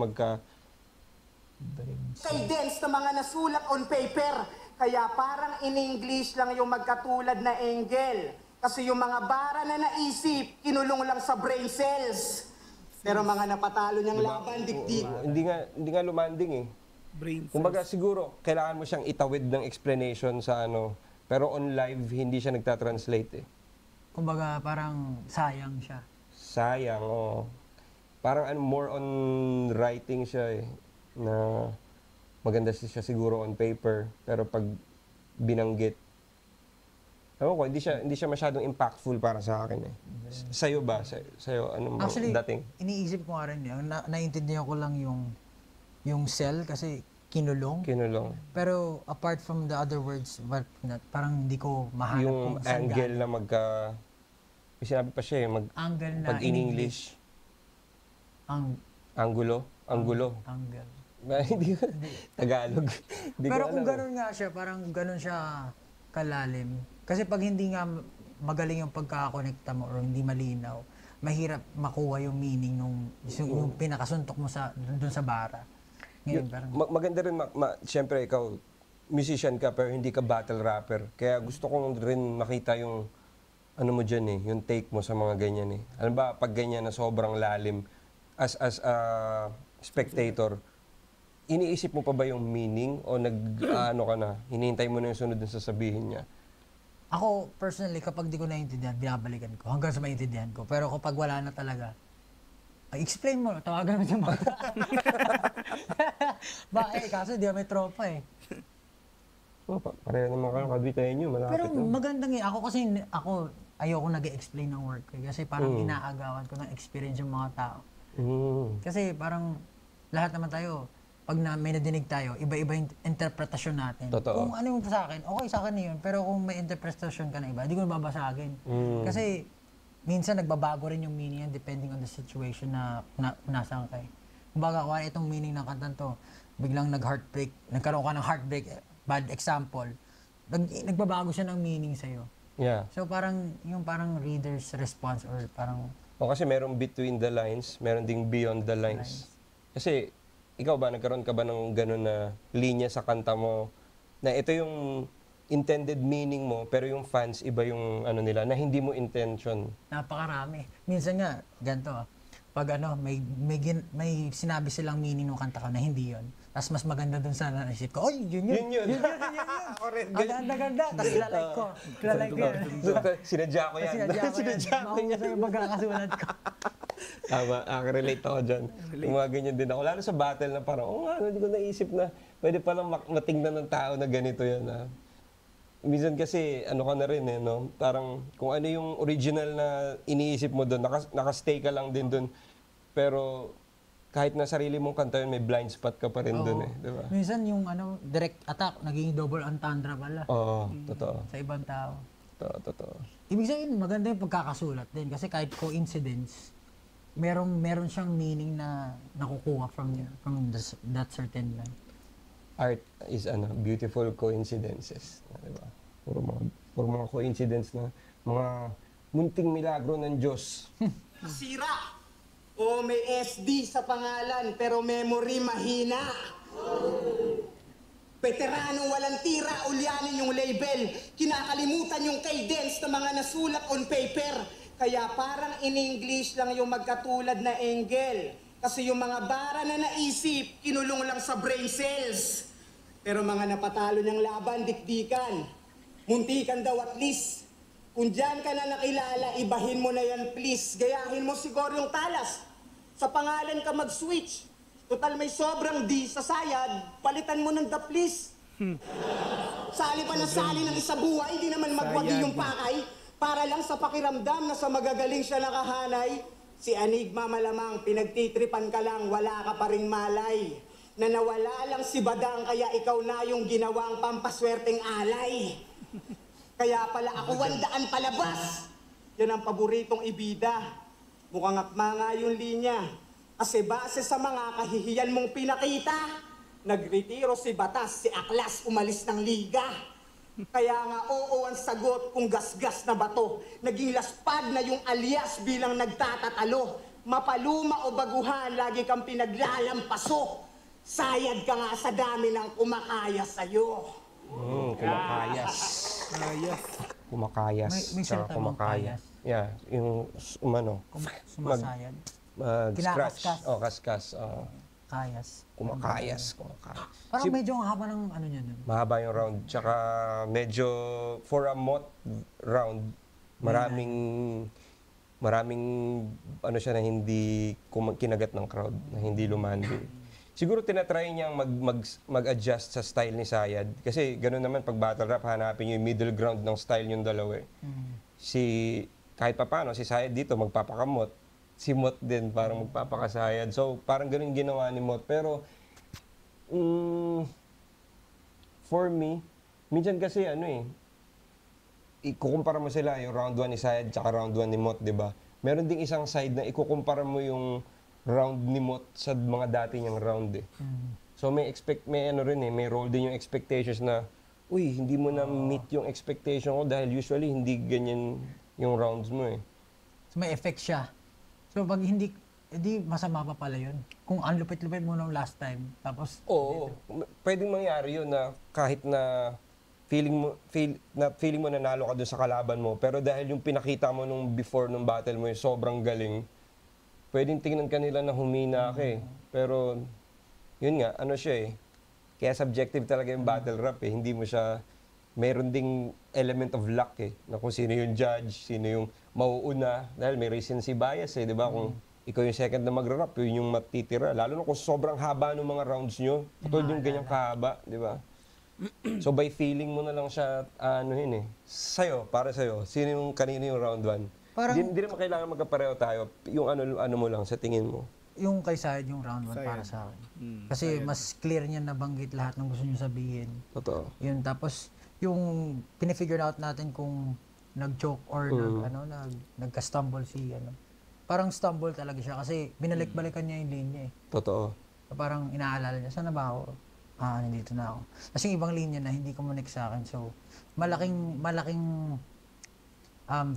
cadence ng mga nasulat on paper. Kaya parang in English lang yung magkatulad na angle. Kasi yung mga bara na naisip, kinulong lang sa brain cells. Pero mga napatalo niyang laban, dikdik. hindi nga lumanding eh. Brain cells. Kumbaga siguro kailangan mo siyang itawid ng explanation sa pero on live hindi siya nagta-translate eh. Kumbaga parang sayang siya. Sayang, oh. Parang more on writing siya eh na maganda siya siguro on paper pero pag binanggit ko, hindi siya masyadong impactful para sa akin eh. Sa'yo ba? Sa'yo anong Actually, dating? iniisip ko nga rin yun. Naintindihan ko lang yung cell kasi kinulong. Kinulong. Pero apart from the other words, parang hindi ko mahanap Yung kung saan angle galing. na may sinabi pa siya eh, Angle na pag in English. Ang Angulo. angle. Hindi ko, Tagalog. Hindi ko Pero kung alam eh. ganun nga siya, parang ganun siya kalalim. Kasi pag hindi nga magaling yung pagkakakonekta mo or hindi malinaw, mahirap makuha yung meaning yung pinakasuntok mo dun sa bara. Ngayon, parang, Maganda rin, siyempre ikaw, musician ka pero hindi ka battle rapper. Kaya gusto kong rin makita yung ano mo dyan eh, yung take mo sa mga ganyan eh. Alam ba, pag ganyan na sobrang lalim, as a spectator, iniisip mo pa ba yung meaning o ano ka na, hinihintay mo na yung sunod na sasabihin niya? ako, personally, kapag di ko naiintindihan, binabalikan ko hanggang sa maintindihan ko. Pero kapag wala na talaga, ay, explain mo, tawagan mo siya mga. Kaso di may tropa eh. Pareho naman kayo, kabitayin nyo, malapit Pero lang. magandang ako kasi ayoko nag-explain ng work ko kasi parang inaagawan ko ng experience yung mga tao. Kasi parang lahat naman tayo, pag may nadinig tayo, iba-iba yung interpretasyon natin. Totoo. Kung ano yung sa akin, okay sa akin na yun. Pero kung may interpretasyon ka na iba, hindi ko nababasagin. Kasi minsan nagbabago rin yung meaning yan depending on the situation na nasaan ka eh. Kumbaga, kung itong meaning ng kantan to, biglang nag-heartbreak, nagkaroon ka ng heartbreak, bad example, nagbabago siya ng meaning sa'yo. Yeah. So parang, yung parang reader's response or parang... O kasi merong between the lines, meron ding beyond the lines. Kasi, ikaw ba, nagkaroon ka ba ng gano'n na linya sa kanta mo, na ito yung intended meaning mo, pero yung fans, iba yung ano nila, na hindi mo intention. Napakarami. Minsan nga, ganito pag may sinabi silang meaning ng kanta ko na hindi yon. Tapos mas maganda dun sa naisip ko, oy, yun. Ako rin. Ang ganda. Tapos ilalike ko. Ilalike ko yan. Sinadya ko yan. Sinadya ko yan. Mahusay yung magkakasulat ko. Tama, relate ako dyan. Yung mga ganyan din ako. Lalo sa battle na parang, hindi ko naisip na pwede palang matingnan ng tao na ganito yan. Minsan kasi, ano ka na rin eh, no? Parang kung ano yung original na iniisip mo doon, nakastay ka lang din doon. Pero kahit na sarili mong kanta yun, may blind spot ka pa rin doon eh. Di ba? Minsan yung direct attack, naging double entendre pala. Oo, totoo. Sa ibang tao. Totoo. Ibig sabihin, maganda yung pagkakasulat din. Kasi kahit coincidence, meron siyang meaning na nakukuha from that certain line. Art is beautiful coincidences. Diba? Puro mga coincidence na mga munting milagro ng Diyos. Sira! O may SD sa pangalan pero memory mahina. Veteranong walang tira, ulyanin yung label. Kinakalimutan yung cadence ng mga nasulat on paper. Kaya parang in English lang yung magkatulad na angle. Kasi yung mga bara na naisip, kinulong lang sa brain cells. Pero mga napatalo niyang laban, dikdikan. Muntikan daw at least. Kung dyan ka na nakilala, ibahin mo na yan please. Gayahin mo siguro yung talas. Sa pangalan ka mag-switch. Total may sobrang D sa sayad, palitan mo ng the please. Sali pa na sali ng isa buhay, hindi naman magwagi yung pakay. Para lang sa pakiramdam na sa magagaling siya nakahanay. Si Enigma malamang, pinagtitripan ka lang, wala ka pa ring malay. Na nawala lang si Badang, kaya ikaw na yung ginawang pampaswerteng alay. Kaya pala ako 100 palabas. Yan ang paboritong ibida. Mukhang akma nga yung linya. Kasi base sa mga kahihiyan mong pinakita, nagretiro si Batas, si Aklas umalis ng liga. Kaya nga oo ang sagot kung gasgas na bato. Naging laspag na yung alias bilang nagtatatalo. Mapaluma o baguhan, lagi kang pinaglalampaso. Sayad ka nga sa dami ng kumakaya sa'yo. Kumakayas. Kumakayas. May Tsaka salita bang kayas? Yeah, yung Sumasayad. scratch. Kinakaskas. Kaskas. Kayas. Kumakayas. Parang medyo ang haba ng niya dun. Mahaba yung round. Tsaka medyo for a moth round, maraming siya na hindi kinagat ng crowd, na hindi lumandi. Siguro tinatry niyang mag-adjust sa style ni Sayad. Kasi gano'n naman pag battle rap, hanapin niyo yung middle ground ng style yung dalawa eh. Kahit pa paano, si Sayad dito magpapakamot. Si Mot din parang magpapakasayad. So parang gano'n ginawa ni Mot. Pero for me, minsan kasi ikukumpara mo sila yung round 1 ni Sayad tsaka round 1 ni Mot, di ba? Meron ding isang side na ikukumpara mo yung round ni Mot sa mga dati niyang round eh. So may ano rin may role din yung expectations na, uy, hindi mo na meet yung expectation ko dahil usually hindi ganyan yung rounds mo eh. So may effect siya. So pag hindi masama pa pala yun. Kung ang lupit-lupit mo nung last time, tapos... Oo, pwedeng mangyari yun na kahit na feeling mo nanalo ka doon sa kalaban mo, pero dahil yung pinakita mo nung before nung battle mo yung sobrang galing, pwedeng tingnan ka nila na humina ka eh. Pero, yun nga, ano siya eh. Kaya subjective talaga yung battle rap eh. Hindi mo siya, meron ding element of luck eh. Na kung sino yung judge, sino yung mauuna. Dahil may recency bias eh, di ba? Kung ikaw yung second na magra-rap, yun yung matitira. Lalo na kung sobrang haba ng mga rounds nyo. Katulad yung ganyang kahaba, di ba? So by feeling mo na lang siya, anuhin eh. Sa'yo, para sa'yo, sino yung kanino yung round 1? Parang- Hindi naman kailangan magkapareho tayo. Yung ano mo lang, sa tingin mo. Yung kay Sayed yung round 1 Sayed. para sa akin. Kasi mas clear niya nabanggit lahat ng gusto niyo sabihin. Totoo. Yun, tapos yung pinifigure out natin kung nag-choke or nagka-stumble si ano. Parang stumble talaga siya kasi binalik-balikan niya yung linya eh. Totoo. Parang inaalala niya, saan na ba ako? Nandito na ako. Kasi yung ibang linya na hindi connect sa akin. So, malaking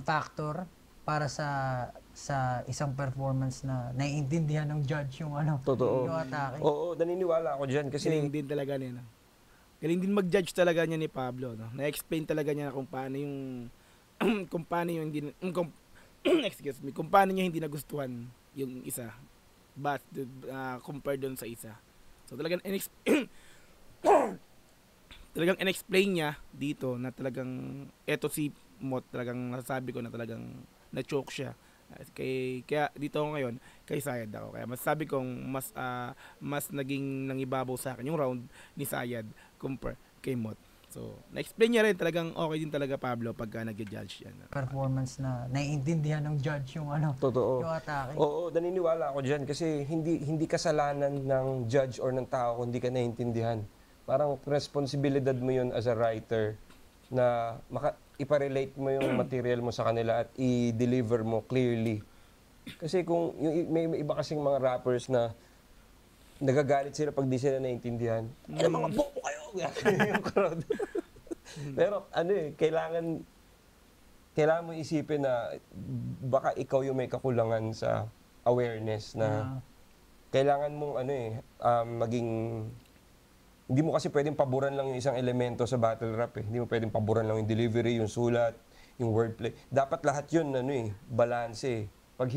factor para sa isang performance na naiintindihan ng judge yung Totoo. yung atake. Oo, naniniwala ako dyan kasi Galing din talaga niya. No? Galing din mag-judge talaga niya ni Pablo. No? Na-explain talaga niya kung paano yung kung paano yung hindi excuse me, kung paano niya hindi nagustuhan yung isa but compared doon sa isa. So talagang talagang in-explain niya dito na talagang eto si Mot talagang nasasabi ko na talagang na-choke siya. Kaya dito ako ngayon kay Sayed ako. Kaya masasabi kong mas naging nangibabaw sa akin yung round ni Sayed compare kay Mot. So, na-explain niya rin talagang okay din talaga Pablo pagka nag-judge yan. Performance na naiintindihan ng judge yung Totoo. yung atake. Oo, naniniwala ako dyan kasi hindi kasalanan ng judge or ng tao kung hindi ka naiintindihan. Parang responsibilidad mo yun as a writer na iparelate mo yung material mo sa kanila at i-deliver mo clearly. Kasi kung may iba kasing mga rappers na nagagalit sila pag di sila naiintindihan. Mga bobo kayo! Yung crowd. Pero kailangan mo isipin na baka ikaw yung may kakulangan sa awareness na kailangan mong maging hindi mo kasi pwedeng paboran lang yung isang elemento sa battle rap eh. Hindi mo pwedeng paboran lang yung delivery, yung sulat, yung wordplay. Dapat lahat yun balance eh. Pag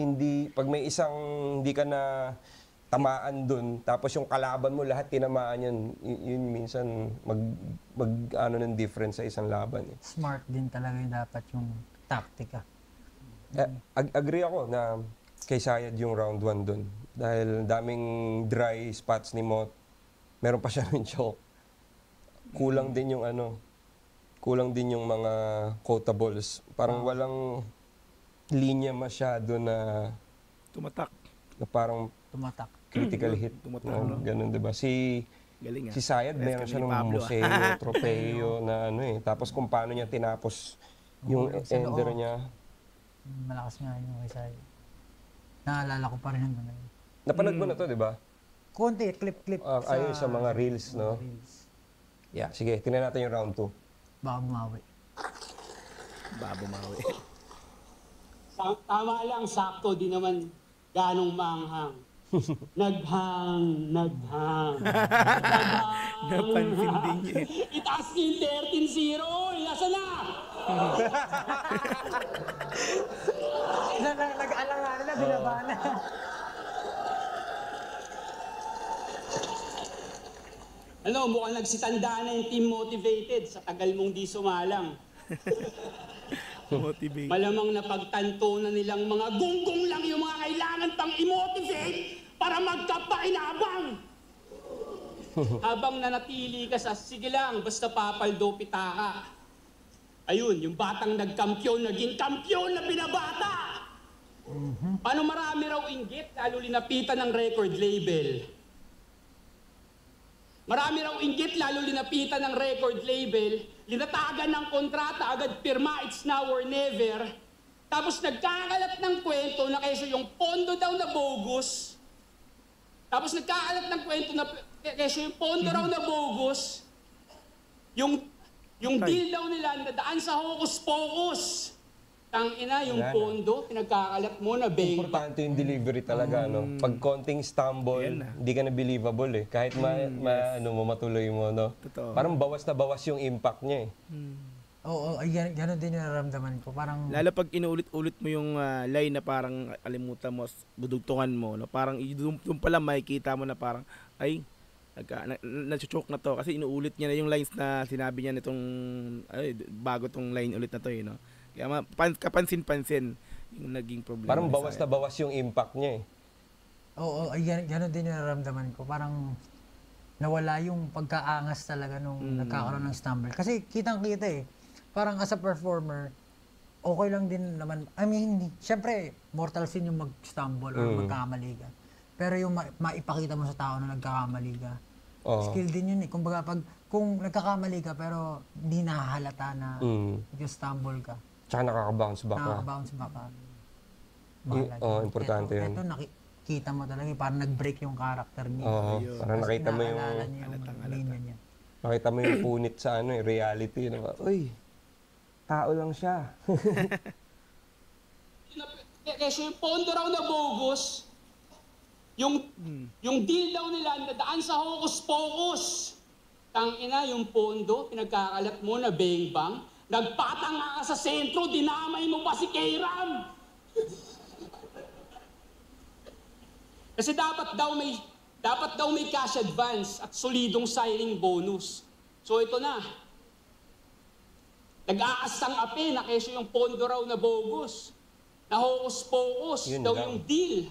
may isang hindi ka na tamaan dun, tapos yung kalaban mo lahat tinamaan yun minsan ng difference sa isang laban eh. Smart din talaga yung dapat yung taktika. Agree ako na kay Sayed yung round 1 dun. Dahil daming dry spots ni Mot. Meron pa siya ng choke. Kulang din yung mga quotables. Parang walang linya masyado na Tumatak. na parang Tumatak. critical hit. Tumatak, no? Ganun, diba? Si Galing Si Sayed, meron siya ng museo, tropeo na Tapos kung paano niya tinapos yung sa ender loob. niya. Malakas nga yung kay Sayed. Naalala ko pa rin hanggang ngayon. Napanood mo na to, di ba? Konti, clip. Ayun sa mga reels, no? Reels. Yeah, sige, tingnan natin yung round 2. Baka bumawi. Babumawi. Tama lang, sakto, di naman ganong manghang. Naghang. Napansin din niya. Itaas niyo yung 13-0. Nasa na? Nag-alangan na, binaba na. Mukhang nagsitanda na yung team motivated sa tagal mong di sumalang. Motivate. Malamang napagtanto na nilang mga gunggong lang yung mga kailangan pang i-motivate para magkapakinabang. Habang nanatili ka sa, sige lang, basta papaldo pitaka. Ayun, yung batang nagkampiyon, naging kampiyon na binabata. Paano marami raw inggit, lalo linapitan ng record label. Marami raw inggit, lalo linapitan ng record label, linatagan ng kontrata, agad pirma, it's now or never. Tapos nagkakalat ng kwento na kaysa yung pondo daw na bogus, Tapos nagkakalat ng kwento na kesyo yung pondo raw na bogus, yung deal daw nila na daan sa hocus pocus. Tangina, yung Ayan, pondo, pinagkakalat mo na bang. Importante yung delivery talaga, no? Pag konting stumble, Yan na. hindi ka na believable eh. Kahit matuloy mo, no? Totoo. Parang bawas na bawas yung impact niya eh. Oo, ay, ganun din yung nararamdaman ko. Parang, Lalo pag inuulit-ulit mo yung line na parang alimutan mo, budugtungan mo, no? Parang doon pala makikita mo na parang, ay, na-choke na to. Kasi inuulit niya na yung lines na sinabi niya nitong, bago tong line ulit na to, no? Kaya kapansin-pansin yung naging problema. Parang ni bawas na Sayad. bawas yung impact niya eh. oo, ay, ganun din yung nararamdaman ko. Parang, nawala yung pagkaangas talaga nung nagkakaroon ng stumble. Kasi kitang-kita eh. Parang as a performer, okay lang din naman. I mean, syempre, mortal sin yung mag-stumble or magkamali ka. Pero yung maipakita mo sa tao na nagkakamali ka, Oo. skill din yun eh. Kumbaga, kung nagkakamali ka pero hindi nahahalata na nag-stumble ka, Tsaka nakaka-bounce back ka. nakaka-bounce back ka. Importante yun. Ito, nakikita mo talaga, parang nag-break yung character niya. Oo, parang Kasi nakita mo yung naalala niya yung linya niya. nakita mo yung punit sa reality. Na, uy, tao lang siya. Kesyo yung pondo raw na bogus, yung deal daw nila na daan sa hocus pocus. Tangina, yung pondo, pinagkakalat mo na bang-bang, nagpatanga ka sa sentro, dinamay mo pa si Kairam. Kasi dapat daw may cash advance at solidong signing bonus. So ito na. Nag-aasang api na kesyo yung pondo raw na bogus. Na hocus pocus Yun daw lang. yung deal.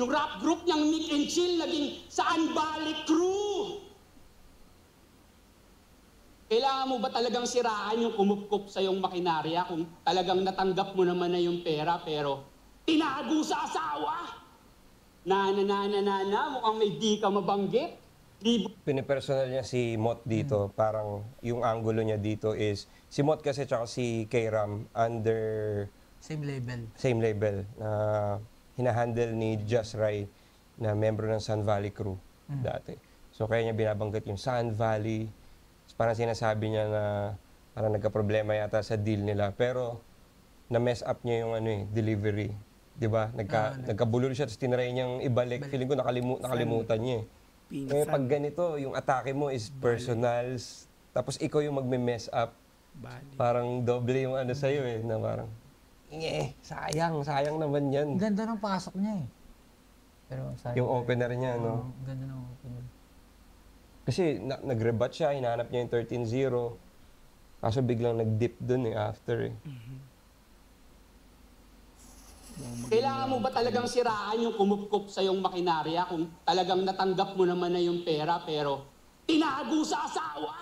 Yung rap group niyang Mick and Chill naging Saan Balik Crew. Kailangan mo ba talagang siraan yung kumupkup sa yung makinarya kung talagang natanggap mo naman na yung pera pero tinago sa asawa? Mukhang may di ka mabanggit. Pinipersonal niya si Mot dito. Parang yung angulo niya dito is, si Mot kasi tsaka si Kairam under Same label. na hinahandle ni Just Rai na membro ng Sun Valley Crew dati. So kaya niya binabanggit yung Sun Valley. Parang sinasabi niya na parang nagka-problema yata sa deal nila. Pero na-mess up niya yung delivery. 'Di ba? Nagkabulol siya tapos tinry niyang ibalik. Feeling ko nakalimutan niya eh. Pinsan. Pag ganito, yung atake mo is personals. Tapos ikaw yung magme-mess up. Bali. Parang doble yung sa'yo eh. Na parang, sayang naman yan. Ganda ng pasok niya eh. Pero sayang. Yung opener niya, no? Ganda ng opener. Kasi nag-rebut siya, hinahanap niya yung 13-0. Kaso biglang nag-dip dun after eh. Kailangan mo ba talagang siraan yung kumupkup sa yung makinarya kung talagang natanggap mo naman na yung pera pero tinago sa asawa?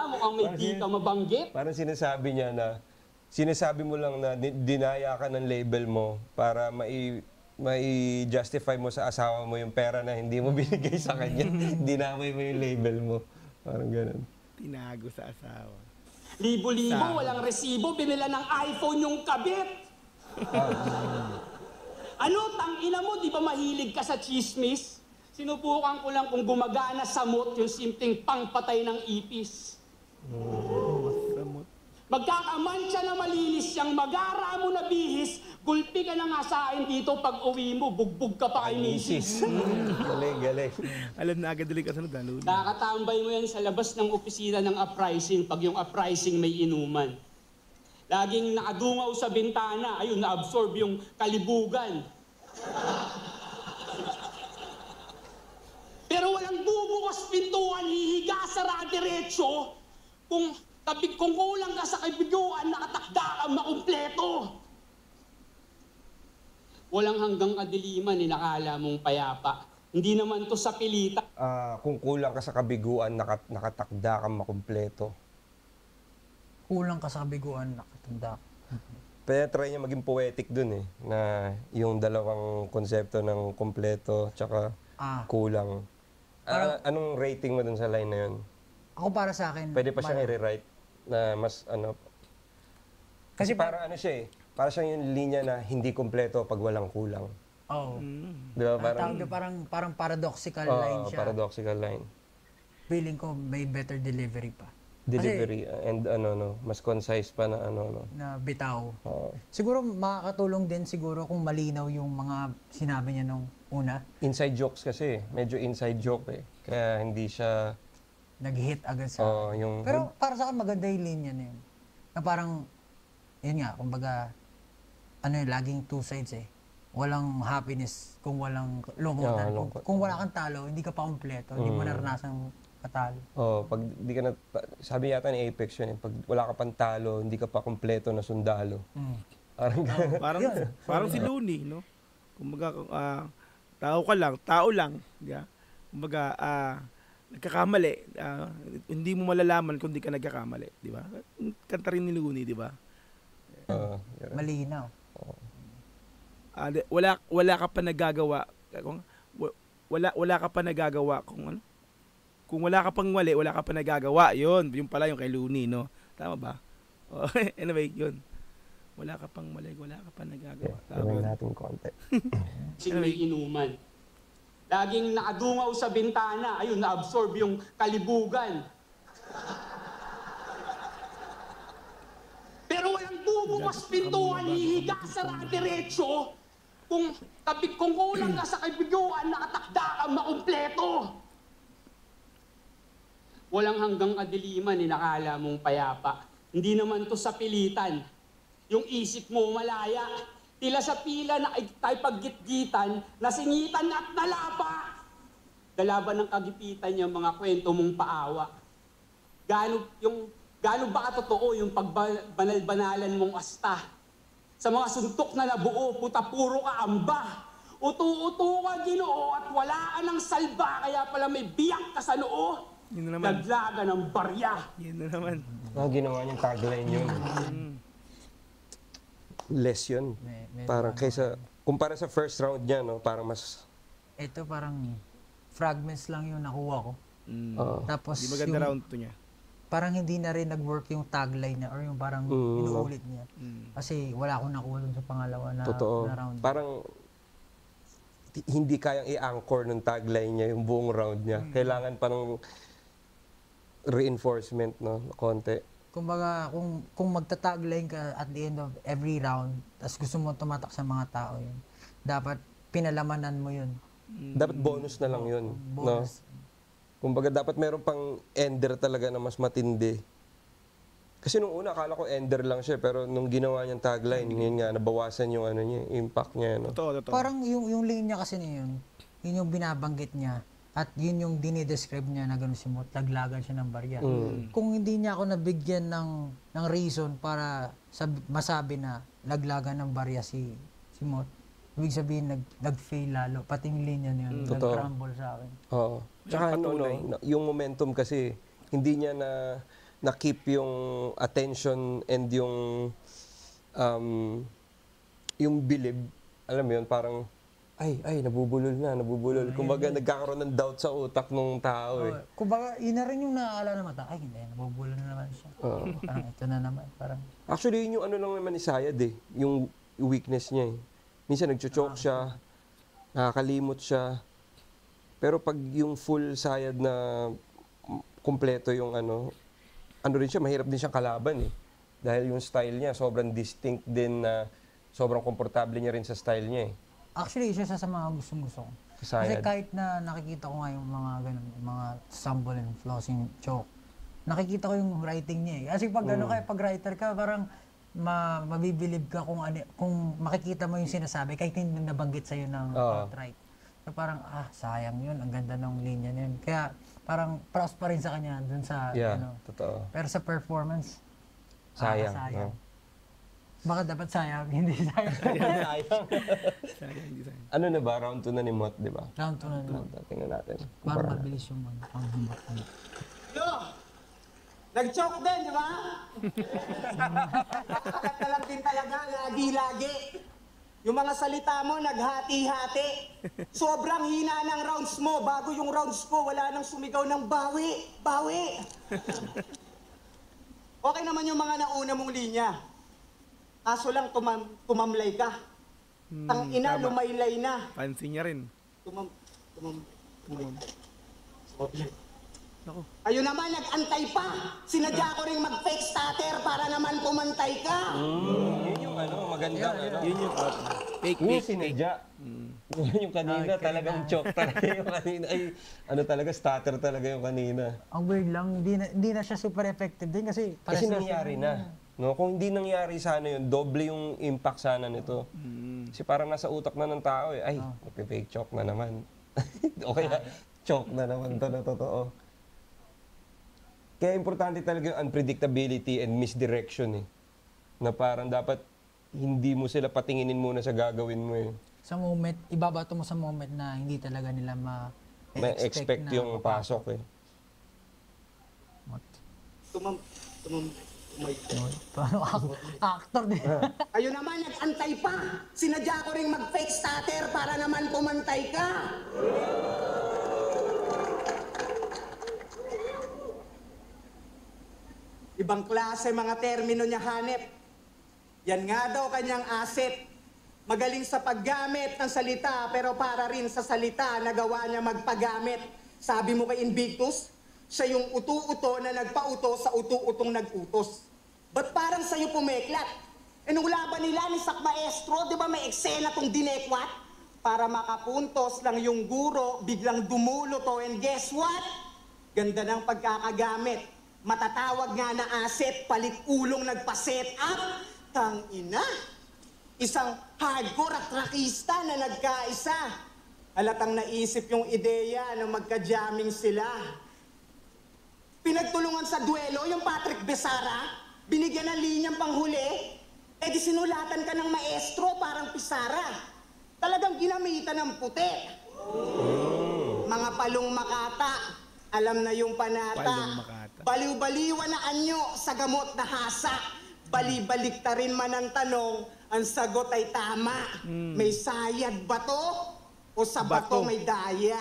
Mukhang may di ka mabanggit. Parang sinasabi niya na, sinasabi mo lang na dinaya ka ng label mo para mai-justify mo sa asawa mo yung pera na hindi mo binigay sa kanya. Dinamay mo yung label mo. Parang ganun. Tinago sa asawa. Libo-libo, walang resibo, binila ng iPhone yung kabit. Ano, tangina mo, di ba mahilig ka sa chismis? Sinubukan ko lang kung gumagana sa mot yung simpleng pangpatay ng ipis. Magkakamantsa na malinis siyang magara mo na bihis, gulpi ka na nga sa akin dito pag uwi mo, bugbog ka pa kay misis. Galing. Alam na agad ulit kasunod. Luna. Nakakatambay mo yan sa labas ng opisina ng uprising pag yung uprising may inuman. Laging nakadungaw sa bintana, ayun, na-absorb yung kalibugan. Pero walang bubukas pintuan, hihiga sa diretso, kung kulang ka sa kaibigan, nakatakda kang makumpleto. Walang hanggang kadiliman, nakala mong payapa. Hindi naman to sa pilita. Kung kulang ka sa kabiguan, nakatakda kang makumpleto. Kulang ka sa kabiguan, nakatanda. Pero try niya maging poetic dun eh. Na yung dalawang konsepto ng kumpleto tsaka kulang. Anong rating mo dun sa line na yun? Ako para sa akin, Pwede pa siyang i-rewrite na mas Kasi Kasi parang siya eh. Para siyang yung linya na hindi kumpleto pag walang kulang. Oh. Di ba? Parang, parang paradoxical line siya. Paradoxical line. Feeling ko may better delivery pa. Delivery and mas concise pa na Na bitaw. Oo. Siguro makakatulong din siguro kung malinaw yung mga sinabi niya nung una. Inside jokes kasi, medyo inside joke eh. Kaya hindi siya Nag-hit agad sa yung Pero para sa akin maganda yung linya na yun. Na parang, yun nga, kumbaga, laging two sides eh. Walang happiness kung walang lungkotan. lungkot. Kung wala kang talo, hindi ka pa kompleto. Hindi mo naranasang katalo. pag di ka na sabi yata ni Apex yun eh, pag wala ka pang talo, hindi ka pa kompleto na sundalo. Parang Parang si Looney, no? Kumbaga, tao lang, di ba? Kumbaga, nagkakamali, hindi mo malalaman kung di ka nagkakamali, di ba? Kanta rin ni Looney, di ba? Malinaw. Wala ka pa nagagawa kung wala ka pa nagagawa kung wala ka pang mali, wala ka pa nagagawa. Yun pala yung kay Looney, no? Tama ba? Anyway, yun. Wala ka pang mali, wala ka pa nagagawa. gawin natin konti. May inuman. Laging nakadungaw sa bintana, ayun, na-absorb yung kalibugan. Pero walang bubukas pintuan, hihiga sa diretso. Kung kulang ka sa kaibigan, nakatakda kang makumpleto. Walang hanggang kadiliman, nakala mong payapa. Hindi naman to sa pilitan. Yung isip mo malaya. Tila sa pila na tayo paggitgitan, nasingitan at nalapa. Dalaban ng kagipitan niya mga kwento mong paawa. Gaano ba katotoo yung pagbanal-banalan mong asta? Sa mga suntok na nabuo, puta puro ka amba. Utu-utu ka Ginoo at wala ka ng salba, kaya pala may biyak ka sa noo. Yun na naman. Daglaga ng barya. Yun na naman. Ginawa niyang tagline yun. Less yun. Parang kumpara sa first round niya, no? Parang mas Ito parang fragments lang yung nakuha ko. Tapos Di maganda yung, round 2 niya. parang hindi na rin nag-work yung tagline niya or yung parang inuulit niya. Kasi wala akong nakuha dun sa pangalawa na, totoo. na round. Parang hindi kayang i-anchor ng tagline niya yung buong round niya. Kailangan parang reinforcement, no? Konti. Kumbaga, kung magta-tagline ka at the end of every round, tapos gusto mo tumatak sa mga tao yun, dapat pinalamanan mo yun. Dapat bonus na lang yun. No? Bonus. Kumbaga, dapat meron pang ender talaga na mas matindi. Kasi nung una, akala ko ender lang siya, pero nung ginawa niyang tagline, yun nga, nabawasan yung impact niya. No? Totoo. Parang yung linya kasi na yun yung binabanggit niya. At yun yung dinidescribe niya na gano'n si Mot, laglagan siya ng barya. Kung hindi niya ako nabigyan ng reason para masabi na laglagan ng barya si Mot, ibig sabihin nag-fail lalo. Pati yung linya niya, nag-crumble sa akin. Oo. Tsaka yung momentum kasi, hindi niya na-keep yung attention and yung bilib. Alam mo yun, parang nabubulol. Kumbaga, nagkakaroon ng doubt sa utak ng tao eh. Kumbaga, yun na rin yung naaalala ng mata. Hindi, nabubulol na naman siya. Parang ito na naman. Actually, yun yung lang naman ni Sayad eh. Yung weakness niya eh. Minsan nagcho-choke siya, nakakalimot siya. Pero pag yung full Sayad na kumpleto yung rin siya, mahirap din siyang kalaban eh. Dahil yung style niya, sobrang distinct din na sobrang komportable niya rin sa style niya eh. Actually, isa sa mga gustong-gusto ko. Kasi kahit na nakikita ko nga yung mga ganun, mga stumble and flossing choke, nakikita ko yung writing niya eh. Kasi pag pag writer ka, parang mabibilib ka kung makikita mo yung sinasabi kahit hindi nabanggit sa'yo ng outright. So parang, sayang yun, ang ganda ng linya niya. Kaya parang props pa rin sa kanya dun sa, totoo. Pero sa performance, sayang. sayang. Baka dapat sayang, hindi sayang. Ano na ba? Round 2 na ni Mot, di ba? Round 2 na naman. Tingnan natin. Parang mabilis yung pang-humot. Nag-choke din, di ba? Nakakat na lang din talaga, lagi-lagi. Yung mga salita mo, naghati-hati. Sobrang hina ng rounds mo. Bago yung rounds ko, wala nang sumigaw ng bawi. Bawi! Okay naman yung mga nauna mong linya. Kaso lang tumamlay ka. Tang ina, tama. lumaylay na. Pansin niya rin. Tumam. Tumam. Nako. Ayun naman, nag-antay pa. Sinadya ko ring mag-fake stutter para naman pumantay ka. Yun yung magandang Yun yung fake, Yun yung fake, fake. sinadya. Yun yung kanina, talagang choke talaga yung kanina. Ay, talaga, stutter talaga yung kanina. Ang weird lang, hindi na siya super effective din kasi Kasi nangyari na. No, kung hindi nangyari sana yun, doble yung impact sana nito. Kasi parang nasa utak na ng tao eh. Ay, fake choke na naman. O kaya, choke na naman to na totoo. Kaya importante talaga yung unpredictability and misdirection eh. Na parang dapat hindi mo sila patinginin muna sa gagawin mo eh. sa moment, ibabato mo sa moment na hindi talaga nila May expect na yung pasok eh. Tumam. Paano actor din. Ayun naman, nag-antay pa. Sinadya ko ring mag-fake stutter para naman pumantay ka. Ibang klase mga termino niya hanep. Yan nga daw kanyang asset. Magaling sa paggamit ng salita pero para rin sa salita nagawa niya magpagamit. Sabi mo kay Invictus, siya yung utu-uto na nagpauto sa utu-utong nag-utos. Ba't parang sa'yo pumeklat? E nung laban nila ni Sak Maestro, di ba may eksena tong dinekwat? Para makapuntos lang yung guro, biglang dumulo to. And guess what? Ganda ng pagkakagamit. Matatawag nga na asset, palit ulong nagpa-set up. Tangina. Isang hardcore at rockista na nagkaisa. Halatang naisip yung ideya na magka-jamming sila. Pinagtulungan sa duelo yung Patrick Besara, binigyan ng linyang panghuli, eh di sinulatan ka ng maestro parang pisara. Talagang ginamitan ng puti. Mga palong makata, alam na yung panata. Palong makata. Baliw-baliwan na anyo sa gamot na hasa. Bali-balik ta rin man ang tanong, ang sagot ay tama. May sayad ba to? O sa bato may daya?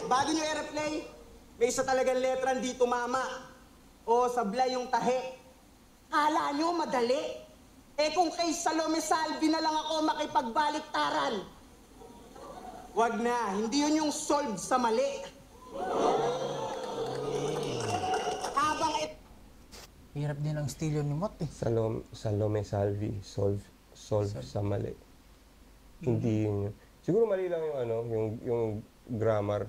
Bago nyo aeroplane, may isa talagang letra dito mama. O sablay yung tahe. Kala nyo madali. Eh kung kay Salome Salvi na lang ako makipagbaliktaran. Wag na, hindi yun yung solve sa mali. Habang Hirap din ang estilo ni Mot eh. Salome Salvi, solve sa mali. Hindi yun. Siguro mali lang yung grammar.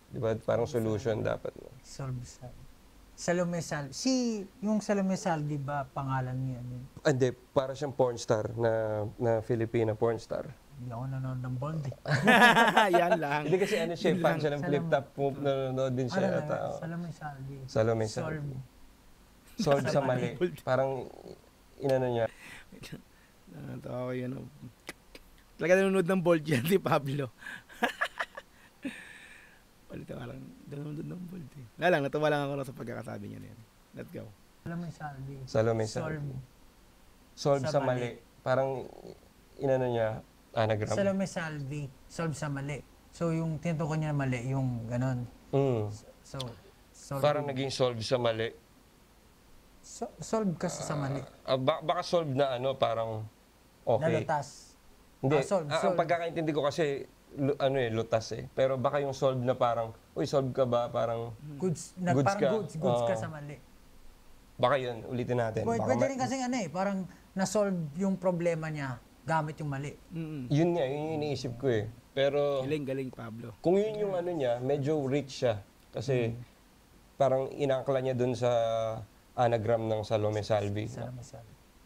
Di ba? Parang solution dapat. No? Salome Salvi. Yung Salome Salvi ba pangalan niya? Hindi, para siyang porn star na Filipina porn star. Hindi ako nanonood ng Bold eh. Yan lang. Hindi kasi siya, fan siya ng flip top. Nanonood din siya ata. Salome Salvi. Salome Salvi. Solve sa mali. Parang inano niya. Natawa ko yun. Talaga nanonood ng Bold yan si Pablo. Palito parang nanonood ng Bold eh. Natuwa lang ako sa pagkakasabi niya na yan. Let's go. Salome Salvi. Solve sa mali. Parang inano niya, anagram. Salome Salvi, solve sa mali. So yung tinutukoy niya na mali, yung ganon. So, parang naging solve sa mali. Solve kasi sa mali. Baka solve na parang okay. Nalutas. Hindi, solve. ang pagkakaintindi ko kasi, lutas eh. Pero baka yung solve na parang, uy, solve ka ba? Parang, Goods ka sa mali. Baka yun, ulitin natin. Pwede rin kasing parang na-solve yung problema niya gamit yung mali. Yun nga, yun yung iniisip ko eh. Pero, Galing Pablo. kung yun yung niya, medyo rich siya. Kasi, parang inakla niya dun sa anagram ng Salome Salvi.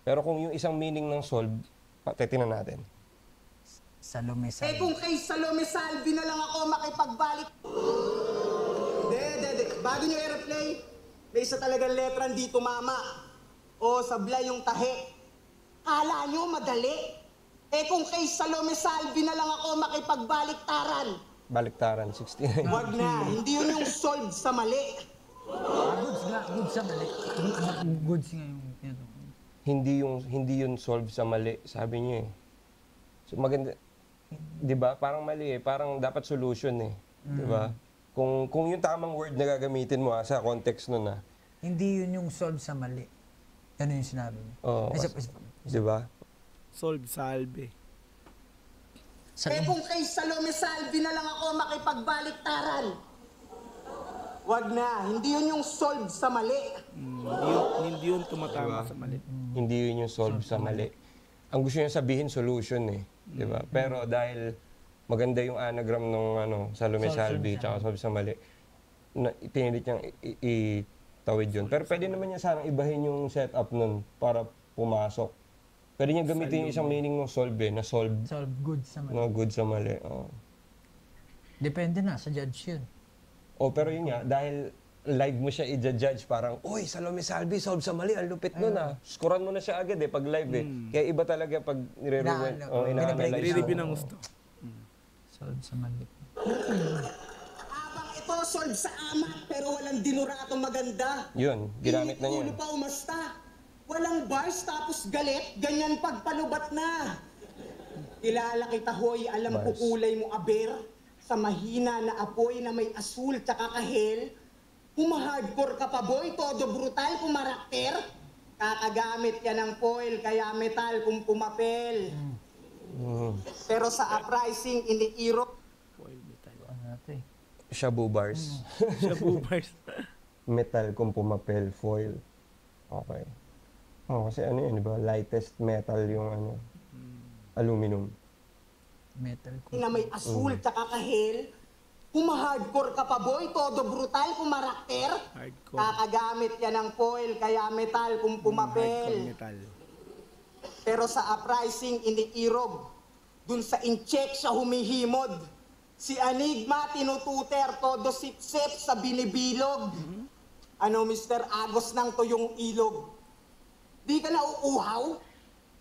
Pero kung yung isang meaning ng solve, titingnan natin. Salome eh Salvi. kung kay Salome Salvi na lang ako makipagbalik. Bago nyo aeroplane, may isa talagang letra dito mama. O sablay yung tahe. Kala nyo madali. Eh kung kay Salome Salvi na lang ako makipagbaliktaran. Baliktaran, 69. Wag na, hindi yun yung solve sa mali. Goods sa mali. Goods nga yung tinutukoy. Hindi yun solve sa mali, sabi niya eh. So maganda, 'di ba? Parang mali eh, parang dapat solution eh, 'di ba? Kung yung tamang word na gagamitin mo sa context nun Hindi yun yung solve sa mali. Ano yung sinabi niya? Oo. 'Di ba? Solve salve. Eh kung kay Salome Salvi na lang ako makipagbaliktaran. Wag na, hindi yun yung solve sa mali. Hindi yun tumatama sa mali. Hindi yun yung solve sa mali. Ang gusto niya sabihin, solution eh. Di ba? Pero dahil maganda yung anagram ng Salome Salvi tsaka solve sa mali, pinilit niyang itawid yun. Pero pwede naman niya sanang ibahin yung setup nun para pumasok. Pwede niya gamitin yung isang meaning ng solve eh, na solve good sa mali. na good sa mali. Oh. Depende na sa judge yun. Pero yun nga, dahil live mo siya i-judge, parang, uy, Salome Salvi, solve sa mali, ang lupit nun ah. Scorean mo na siya agad eh, pag live eh. Kaya iba talaga pag nire-rewind. Bine-break I-review ng gusto. Solve sa mali. Habang ito solve sa ama, pero walang dinuratong maganda. Yun, ginamit na niya. Ulo pa umasta. Walang bars tapos galit, ganyan pagpalubat na. Kilala kita hoy, alam ko Bars. kulay mo aber. Sa mahina na apoy na may asul tsaka kahel. Hardcore ka pa boy, todo brutal pumarakter. Kakagamit yan ng foil, kaya metal kung pumapel. Pero sa uprising, iniiro. Ano natin? Shabu bars. Siya boomers. Metal kung pumapel, foil. Okay. Kasi ano yun, di ba? Lightest metal yung aluminum. Metal ko. Na may asul tsaka kahel. Hardcore ka pa boy, todo brutal pumarakter. Hardcore. Kakagamit yan ng foil, kaya metal kung Hardcore pumapel. metal. Pero sa uprising, iniirog. Dun sa incheck siya humihimod. Si Enigma tinututer, todo sip-sip sa binibilog. Ano, Mr. Agos ng tuyong ilog? Di ka nauuhaw?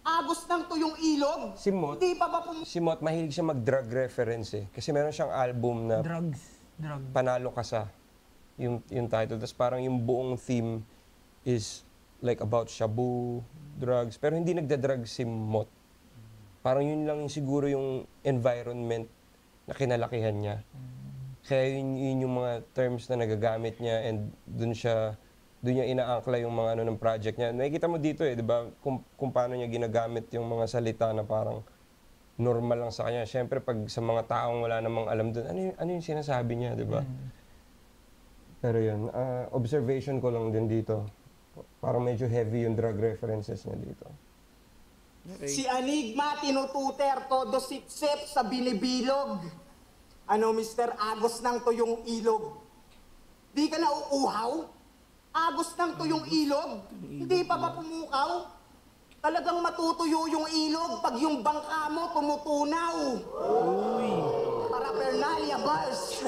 Agos ng tuyong ilog? Si Mot, Di pa ba si Mot, mahilig siya mag-drug reference eh. Kasi meron siyang album na Drug. Panalo Ka Sa, yung title. Tapos parang yung buong theme is like about shabu, drugs. Pero hindi nagda-drug si Mot. Parang yun lang siguro yung environment na kinalakihan niya. Kaya yun yung mga terms na nagagamit niya and doon niya inaangkla yung mga ng project niya. Nakikita mo dito eh, di ba? Kung paano niya ginagamit yung mga salita na parang normal lang sa kanya. Siyempre, pag sa mga taong wala namang alam doon, ano yung sinasabi niya, di ba? Pero yun, observation ko lang din dito. Parang medyo heavy yung drug references niya dito. Si Enigma tinututer, todo sip-sip sa binibilog. Ano, Mr. Agos ng tuyong ilog? Di ka nauuhaw? Agos ng tuyong ilog? Hindi pa ba pumukaw? Talagang matutuyo yung ilog pag yung bangka mo tumutunaw. Paraphernalia bars.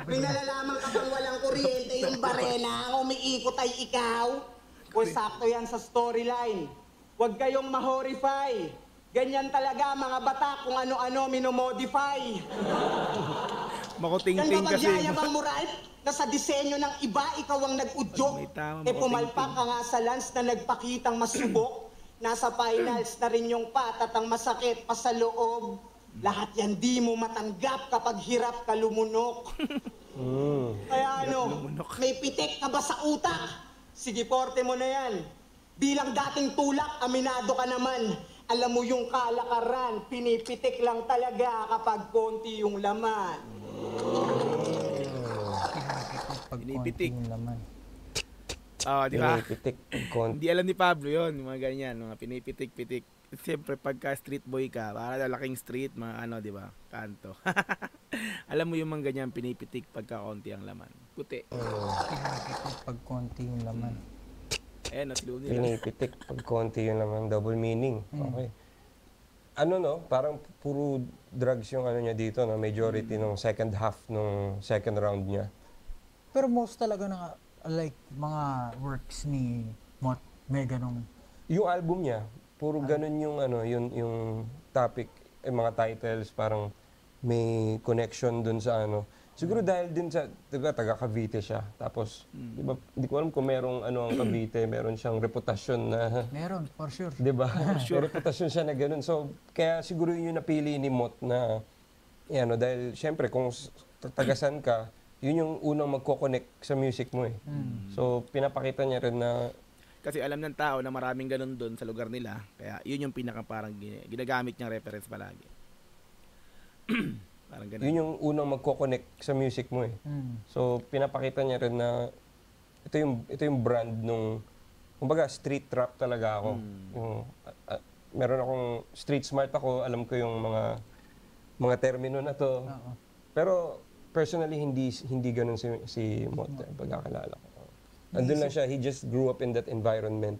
May nalalaman ka bang walang kuryente yung barena, ang umiikot ay ikaw? O sakto yan sa storyline. Huwag kayong ma-horrify. Ganyan talaga mga bata kung ano-ano minomodify. Makuting-ting kasi. Nagyayabang mo right na sa disenyo ng iba, ikaw ang nag-udyok. May tama, Pumalpak ka nga sa lance na nagpakitang masubok. Nasa finals na rin yung patat ang masakit pa sa loob. Lahat yan di mo matanggap kapag hirap ka lumunok. Kaya ano, may pitik ka ba sa utak? Sige, porte mo na yan. Bilang dating tulak, aminado ka naman. Alam mo yung kalakaran, pinipitik lang talaga kapag konti yung laman. Pinipitik. Yung laman. Di ba? Pinipitik. Hindi alam ni Pablo yon, mga ganyan, mga pinipitik-pitik. Siyempre, pagka street boy ka, para lalaking street, mga di ba? Kanto. Alam mo yung mga ganyan, pinipitik pagka konti ang laman. Puti. Pag konti yung laman. Natlo nila. Pinipitik. Pag konti yun naman, double meaning. Okay. Parang puro drugs yung niya dito, no? Majority ng second half ng second round niya. Pero most talaga na like mga works ni Mot, may ganong Yung album niya, puro ganun yung yung topic, mga titles, parang may connection dun sa Siguro dahil din sa, diba, taga Cavite siya. Tapos, diba, hindi ko alam kung merong ang Cavite, meron siyang reputasyon na, meron, for sure. diba? May reputasyon siya na ganun. So, kaya siguro yun yung napili ni Mot na, dahil syempre, kung tagasan ka, yun yung unang magko-connect sa music mo eh. So, pinapakita niya rin na Kasi alam ng tao na maraming ganun doon sa lugar nila. Kaya yun yung pinaka parang ginagamit niyang reference palagi. Parang ganun. Yun yung unang magko-connect sa music mo eh. So, pinapakita niya rin na ito yung brand nung, kumbaga, street rap talaga ako. Yung, meron akong street smart ako, alam ko yung mga termino na to. Pero, personally, hindi ganun si Mot, pagkakalala ko. Andun lang siya, he just grew up in that environment.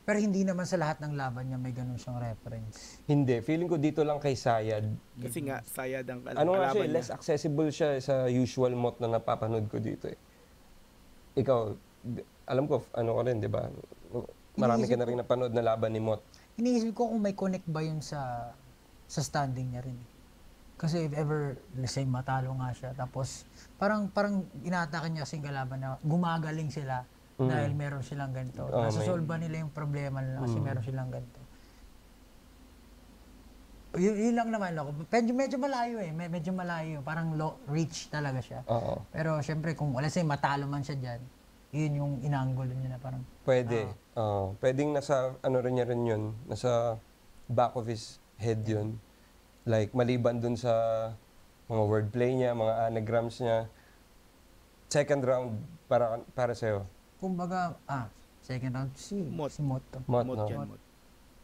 Pero hindi naman sa lahat ng laban niya may ganun siyang reference. Hindi, feeling ko dito lang kay Sayad. Kasi nga, Sayad ang Ano nga siya, kalaban less accessible siya sa usual Mot na napapanood ko dito eh. Ikaw, alam ko, ano ko rin, di ba? Marami ka na rin napanood na laban ni Mot. Iniisip ko kung may connect ba yun sa standing niya rin. Kasi if ever, let's say, matalo nga siya, tapos parang inaatake niya kasing kalaban na gumagaling sila dahil meron silang ganito. Nasasolve nila yung problema nila kasi meron silang ganito. Yun lang naman ako. Medyo malayo eh. Medyo malayo. Parang low reach talaga siya. Pero syempre, kung let's say, matalo man siya dyan, yun yung inanggulo niya na parang... Pwede. Pwedeng nasa, ano rin niya rin yun, nasa back of his head yun. Like, maliban dun sa mga wordplay niya, mga anagrams niya. Second round para sa'yo. Kumbaga, second round si Mot to. Mot, Mot no? yan, Mot.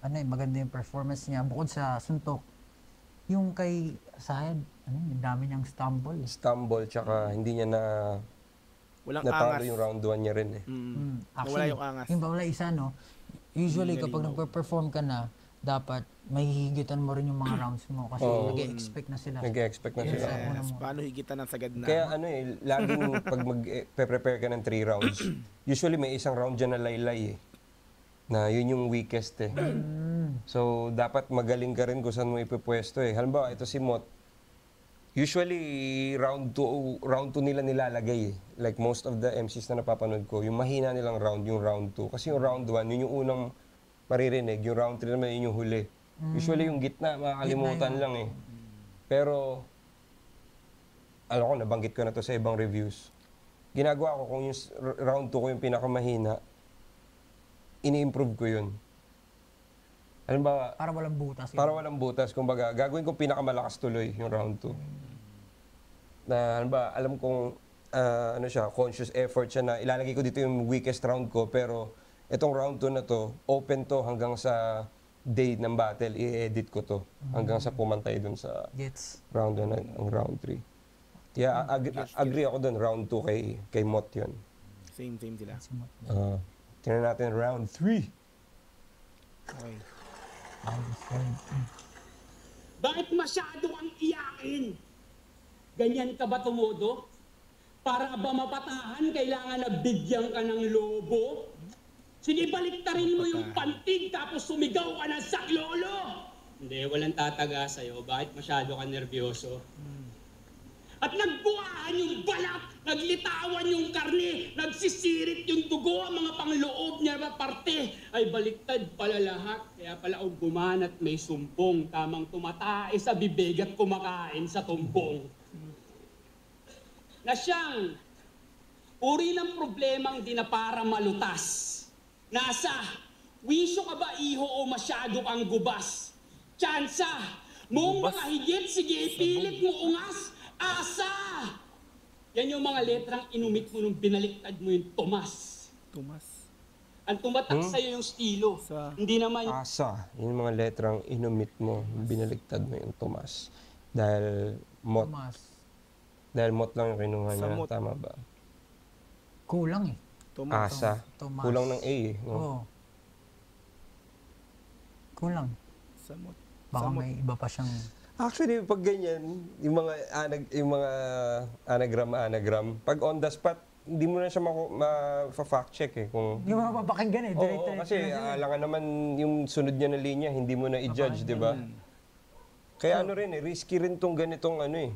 Ano maganda yung performance niya. Bukod sa suntok, yung kay Sayad, yung dami niyang stumble. Stumble, tsaka hindi niya Walang natalo angas. yung round 1 niya rin eh. Wala yung angas. Yung wala isa, no? Usually, kapag nagpe-perform ka na, dapat may higitan mo rin yung mga rounds mo kasi nag-e-expect na sila. Nag-e-expect na sila. Yes. Paano higitan ng sagad na? Kaya ano eh, laging pag mag-prepare ka ng 3 rounds, usually may isang round dyan na laylay eh. Na yun yung weakest eh. So, dapat magaling ka rin kung saan mo ipipwesto eh. Halimbawa, ito si Mot, usually round 2 nila nilalagay eh. Like most of the MCs na napapanood ko, yung mahina nilang round, yung round 2. Kasi yung round 1, yun yung unang maririnig. Yung round 3 naman, yun yung huli. Usually yung gitna, makakalimutan lang eh. Pero, alam ko, nabanggit ko na to sa ibang reviews. Ginagawa ko kung yung round 2 ko yung pinakamahina, ini-improve ko yun. Halimbawa, Para walang butas. para walang butas, kumbaga, gagawin kong pinakamalakas tuloy yung round 2. Na, halimbawa, alam kong, ano siya, conscious effort siya na ilalagay ko dito yung weakest round ko, pero itong round 2 na to, open to hanggang sa day ng battle, i-edit ko to. Hanggang sa pumantay dun sa round 1 ang round 3. Kaya agree ako dun, round 2 kay Mot yun. Same sila. Tingnan natin round 3. Okay. Bakit masyado ang iyakin? Ganyan ka ba tumodo? Para ba mapatahan, kailangan na bigyan ka ng lobo? Sinibaliktarin mo yung pantig tapos sumigaw ka ng saklolo! Hindi, walang tataga sa'yo. Bakit masyado ka nervyoso? At nagbuhaan yung balat, naglitawan yung karne, nagsisirit yung dugo, ang mga pangloob niya na parte ay baliktad pala lahat. Kaya pala uguman at may sumpong, tamang tumatae sa bibig at kumakain sa tumpong. Na siyang uri ng problemang di na para malutas. Nasa, wisyo ka ba iho o masyado kang gubas? Tsansa, mong mga higit, sige ipilit mo ungas. Asa! Yan yung mga letrang inumit mo nung binaliktad mo yung Tomas. Ang tumatak sa'yo yung estilo. Hindi naman yung... Asa. Yun yung mga letrang inumit mo, binaliktad mo yung Tomas. Dahil Mot. Dahil Mot lang yung kinuha niya. Tama ba? Kulang eh. Asa. Tomas. Kulang ng A eh. No? Oo. Kulang. Samot. Baka may iba pa siyang... Actually, pag ganyan, yung mga anagram, pag on the spot, hindi mo na siya ma-fact check eh. Kung... Hindi mo mapapakinggan eh. Oo, kasi alangan naman yung sunod niya na linya, hindi mo na i-judge, di ba? Kaya ano rin eh, risky rin tong ganitong ano eh.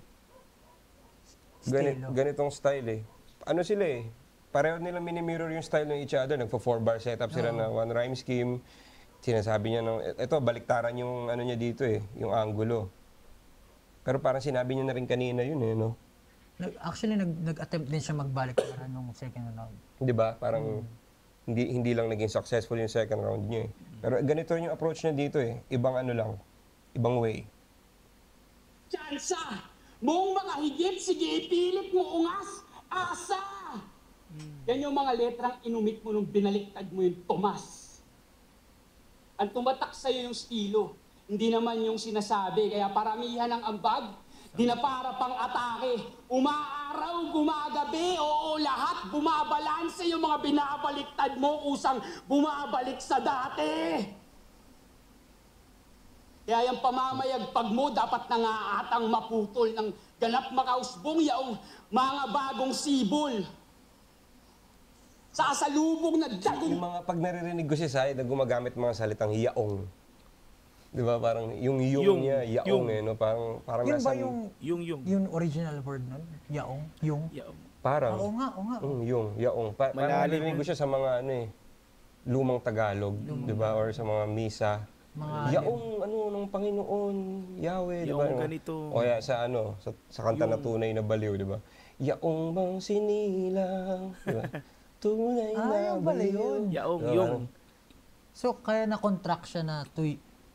Ganitong style eh. Ano sila eh, pareho nila mini-mirror yung style ng each other. Nagpo 4-bar setup sila na one rhyme scheme. Sinasabi niya eto, baliktaran yung ano niya dito eh, yung angulo. Pero parang sinabi niya na rin kanina yun eh, no? Actually, nag-attempt din siya magbalik para nung second round. Di ba? Parang hindi lang naging successful yung second round niya eh. Pero ganito rin yung approach niya dito eh. Ibang ano lang, ibang way. Tsansa! Mong mga higit, sige ipilit mo ungas, asa! Yan yung mga letrang inumit mo nung binaliktad mo yung Tomas. Ang tumatak sa'yo yung estilo, hindi naman yung sinasabi. Kaya paramihan ng ambag, di na para pang atake. Umaaraw, gumagabi, oo, lahat bumabalanse yung mga binabaliktad mo, usang bumabalik sa dati. Kaya yung pamamayagpag mo, dapat nangaatang maputol ng ganap makausbong yaong mga bagong sibol. Sa asalubong na dagong... Yung mga pag naririnig ko si Sayad na gumagamit mga salitang yaong. Di ba? Parang yung niya, yaong eh. No? Parang Yun ba nasa... Yung. yung original word nun? Yaong? Yung? Parang... Oo nga, oo nga. Yaong. Parang naririnig ko siya sa mga ano eh, lumang Tagalog. Di ba? Or sa mga misa. Yaong ano ng Panginoon, Yahweh, di ba? Yaong ganito. O kaya sa ano, sa kanta na Tunay na Baliw, di ba? Yaong bang sinilang, di ba? Tunay na yung pala yun. baliw. Yung. So, kaya na-contract siya na to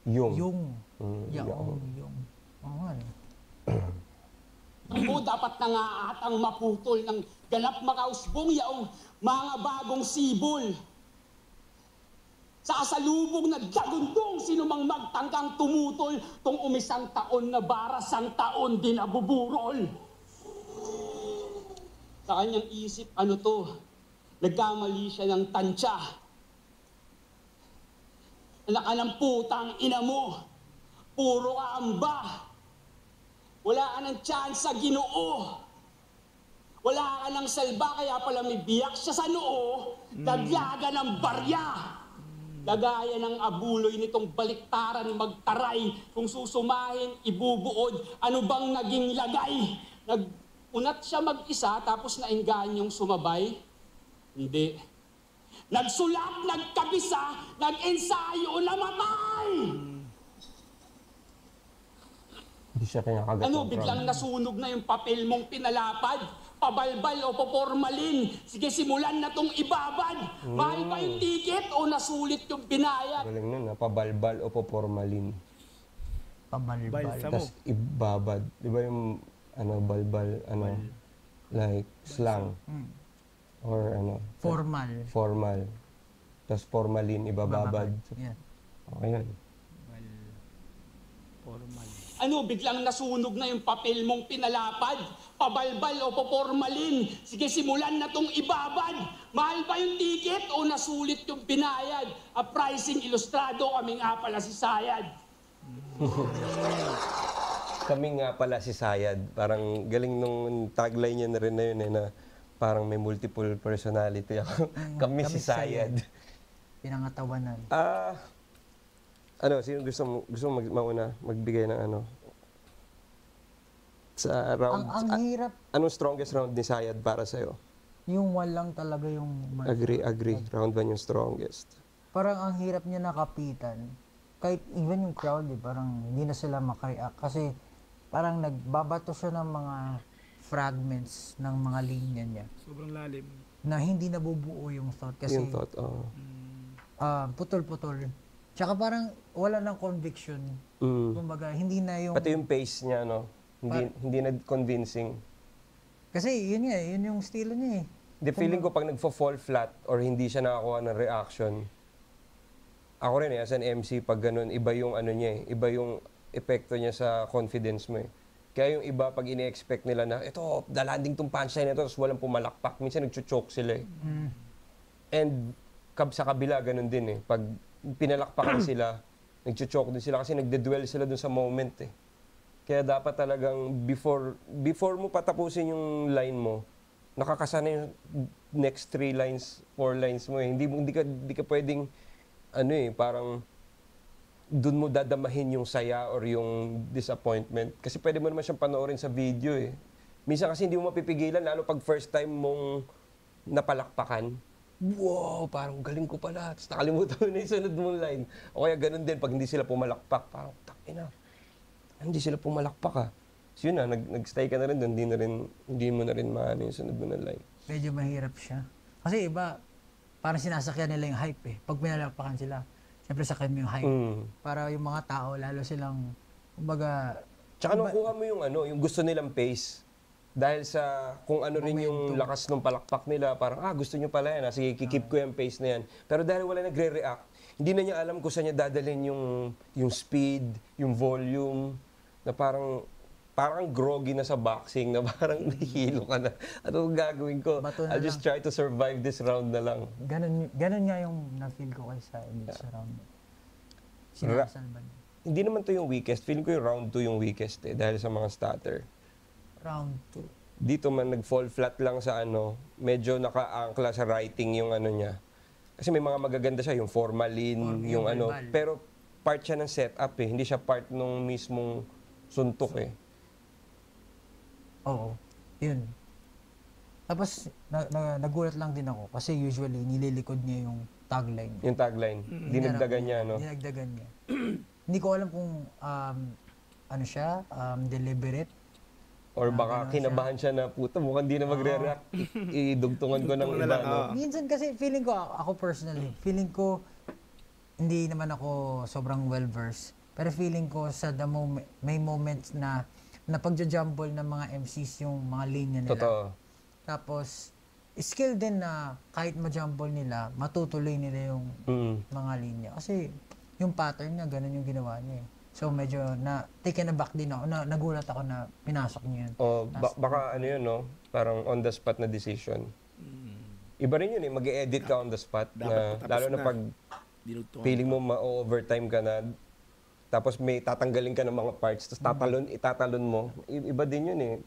Yung. Yaong. Oo nga. mo dapat nangaatang maputol ng ganap makausbong yaong mga bagong sibol. Sa asalubong na dagundong sino mang magtangkang tumutol tong umisang taon na barasang taon din nabuburol. Sa kanyang isip, ano to? Nagkamali siya ng tansya. Anak ka ng putang ina mo. Puro ka amba. Wala ka ng chance sa Ginoo. Wala ka ng salba, kaya pala may biyak siya sa noo. Daglaga ng barya. Lagaya ng abuloy nitong baliktaran magtaray. Kung susumahin, ibubuod. Ano bang naging lagay? Nag-unat siya mag-isa, tapos naingganyong sumabay? Hindi. Nagsulat, nagkabisa, nag-ensayo, namatay! Hindi siya kinakagat. Ano, biglang nasunog na yung papel mong pinalapad? Pabalbal o popormalin? Sige, simulan na tong ibabad. Mahal pa yung ticket o nasulit yung binayad? Galing nun, pabalbal o popormalin. Pabalbal. Balsa mo. Tapos ibabad. Di ba yung ano, balbal, ano, like slang. Or ano. Formal. Tapos formalin, ibababad. Yeah. Okay yun. Formal. Ano, biglang nasunog na yung papel mong pinalapad? Pabalbal o popormalin? Sige, simulan na tong ibabad. Mahal ba yung ticket o nasulit yung binayad? A pricing ilustrado, kami nga pala si Sayad. Kami nga pala si Sayad. Parang galing nung tagline niya na rin na yun eh, na parang may multiple personality ako. Kami si Sayad. Pinangatawanan. Ano, sino gusto mo mauna magbigay ng ano? Sa round. Ang hirap, Anong strongest round ni Sayad para sa'yo? yung walang talaga yung... Agree. Round 1 yung strongest. Parang ang hirap niya nakapitan. Kahit even yung crowd, parang hindi na sila makareact. Kasi parang nagbabato siya ng mga fragments ng mga linya niya Sobrang lalim. na hindi nabubuo yung thought. Kasi Yung thought, putol-putol. Tsaka parang wala ng conviction. Kumbaga, hindi na yung... Pati yung pace niya, no? Hindi na convincing. Kasi yun nga, yun yung estilo niya eh. The feeling ko pag nagfo-fall flat or hindi siya nakakuha ng reaction, ako rin as an MC, pag ganun, iba yung ano niya eh, iba yung epekto niya sa confidence mo eh. Kaya yung iba, pag ini-expect nila na, ito, dalanding tong punchline ito, tapos walang pumalakpak, minsan nagchuchoke sila eh. And sa kabila, ganun din eh. Pag pinalakpakan sila, nagchuchoke din sila kasi nagde-dwell sila dun sa moment eh. Kaya dapat talagang before mo patapusin yung line mo, nakakasana yung next 3 lines, 4 lines mo eh. Hindi ka pwedeng, ano eh, parang doon mo dadamahin yung saya or yung disappointment. Kasi pwede mo naman siyang panoorin sa video eh. Minsan kasi hindi mo mapipigilan, lalo pag first time mong napalakpakan. Wow, parang galing ko pala. Tapos nakalimutan mo na yung sunod mong line. O kaya ganun din, pag hindi sila pumalakpak, parang takina. Hindi sila pumalakpak ah. So yun na, nag-stay ka na rin doon, hindi mo na rin maano yung sunod mo ng line. Medyo mahirap siya. Kasi iba, parang sinasakyan nila yung hype eh. Pag pinalapakan sila, siyempre sakyan mo yung hype. Para yung mga tao, lalo silang, kumbaga, Tsaka nakuha mo yung yung gusto nilang pace. Dahil sa kung ano rin yung lakas ng palakpak nila, parang gusto nyo pala yan, sige, kikip ko yung pace na yan. Pero dahil wala nagre-react, hindi na niya alam kung saan niya dadalhin yung speed, yung volume, na parang groggy na sa boxing, na parang nahihilo ka na. Ano gagawin ko? I'll just try to survive this round na lang. Ganun nga yung na-feel ko kay Sayed sa round. Sinasal ba niya? Hindi naman to yung weakest. Feeling ko yung round 2 yung weakest dahil sa mga stutter. Round 2. Dito man nag-fall flat lang sa medyo naka-angkla sa writing yung niya. Kasi may mga magaganda siya, yung formalin, yung pero part siya ng setup hindi siya part nung mismong suntok Oo, yun. Tapos, nagulat lang din ako kasi usually nililikod niya yung tagline. Yung tagline, dinagdagan niya, no? Dinagdagan niya. Hindi ko alam kung deliberate. Or baka kinabahan siya na, puta, mukhang di na magre-react. Idugtungan ko ng iba, no? Minsan kasi feeling ko, ako personally, feeling ko, hindi naman ako sobrang well-versed. Pero feeling ko may moments na pagja-jumble ng mga MCs yung mga linya nila. Totoo. Tapos, skill din na kahit ma-jumble nila, matutuloy nila yung mga linya. Kasi yung pattern niya, ganun yung ginawa niya. So medyo taken aback din ako, nagulat ako na pinasok niya yun. Baka yun, no? Parang on the spot na decision. Iba rin yun mag-e-edit ka on the spot. Lalo na pag feeling mo ma-overtime ka na, tapos may tatanggalin ka ng mga parts, tapos itatalon mo. Iba din yun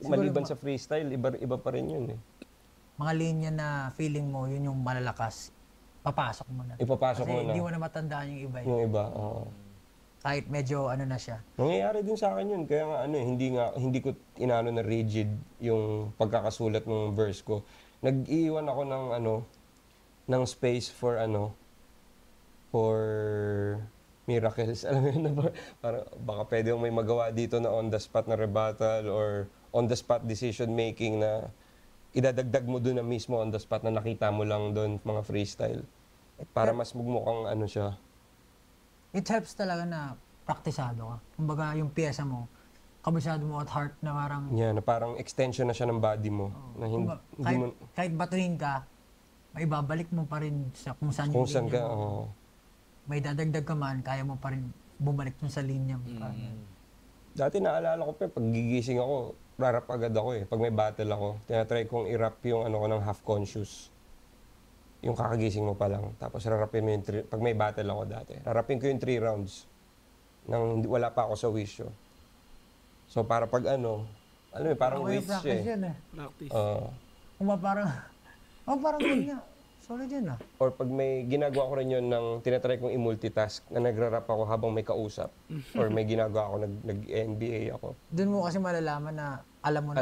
Maliban sa freestyle, iba pa rin yun Mga linya na feeling mo, yun yung malalakas, papasok mo na. Ipapasok mo na. Kasi hindi mo na matandaan yung iba. Yung iba, oo. Kahit medyo na siya. Nangyayari din sa akin yun. Kaya nga hindi ko inano na rigid yung pagkakasulat ng verse ko. Nag-iwan ako ng space for miracles. Alam mo yun, parang baka pwede yung may magawa dito na on the spot na rebuttal or on the spot decision making na idadagdag mo doon na mismo on the spot na nakita mo lang doon mga freestyle. Para mas magmukhang siya. It helps talaga na praktisado ka. Kumbaga yung pyesa mo, kabisado mo at heart na parang... Yeah, na parang extension na siya ng body mo. Na kahit batuhin ka, may babalik mo pa rin sa kung saan yung linya mo. May dadagdag ka man, kaya mo pa rin bumalik dun sa linya mo. Dati naalala ko pa, pag gigising ako, rarap agad ako Pag may battle ako, tinatry kong i-rap yung ko ng half conscious. Yung kakagising mo pa lang. Tapos rarapin mo yung pag may battle ako dati, rarapin ko yung 3 rounds nang wala pa ako sa wisyo. So para pag parang waste siya Practice. Parang good nga. Solid yun Or pag may ginagawa ko rin yun tinatry kong i-multitask na nagra-rap ako habang may kausap. Or may ginagawa ako, nag-NBA ako. Doon mo kasi malalaman na alam mo na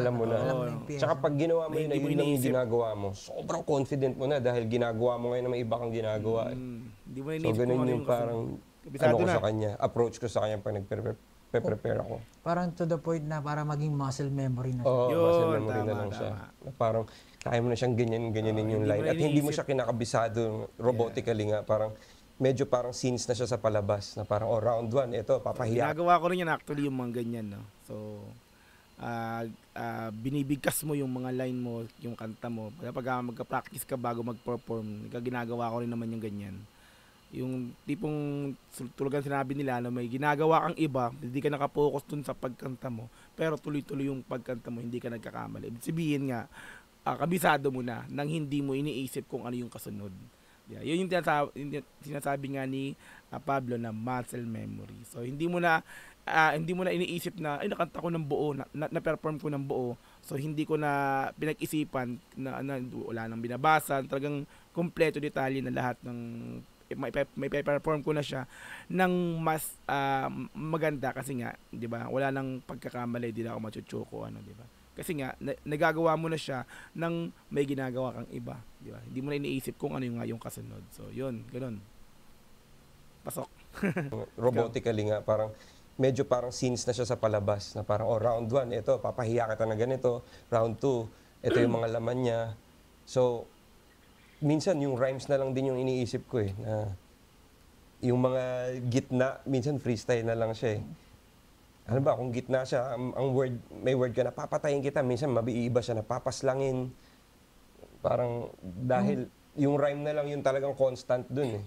yung pyesa. Tsaka pag ginawa mo yun lang yung ginagawa mo, sobrang confident mo na dahil ginagawa mo ngayon na may iba kang ginagawa. Hindi mo So ganun yung parang ko sa kanya, approach ko sa kanya pag nagpe-prepare ako. Parang to the point na para maging muscle memory na siya. Oo, muscle memory na lang siya. Na parang kaya mo na siyang ganyanin yung line. At hindi mo siya kinakabisado robotically nga. Parang medyo parang scenes na siya sa palabas. Na parang, round 1, ito, papahiya. Ginagawa ko rin yan actually yung mga ganyan, no? So, binibigkas mo yung mga line mo, yung kanta mo. Pag magka-practice ka bago mag-perform, ginagawa ko rin naman yung ganyan. Yung tipong tulugan sinabi nila na may ginagawa kang iba, hindi ka nakapokus dun sa pagkanta mo, pero tuloy-tuloy yung pagkanta mo, hindi ka nagkakamali. Ibig sabihin nga, kabisado mo na nang hindi mo iniisip kung ano yung kasunod. Yeah, yun yung sinasabi nga ni Pablo na muscle memory. So hindi mo na iniisip na ay nakanta ko ng buo, na-perform ko ng buo. So hindi ko na pinag-isipan na wala nang binabasa, talagang kompleto detalye na lahat ng may perform ko na siya ng mas maganda kasi nga, 'di ba? Wala nang pagkakamali, di na ako machuchuko di ba? Kasi nga nagagawa mo na siya nang may ginagawa kang iba, di ba? Hindi mo na iniisip kung ano yung kasunod. So, yun, ganoon. Pasok. Robotically nga, medyo parang scenes na siya sa palabas na parang round 1, ito, papahiya kita na ganito. Round 2, ito yung mga laman niya. So, minsan yung rhymes na lang din yung iniisip ko eh. Na yung mga gitna, minsan freestyle na lang siya eh. Ano ba, kung gitna siya, ang word, may word ka na papatayin kita, minsan mabiiba siya na papaslangin. Parang dahil yung rhyme na lang yung talagang constant dun eh.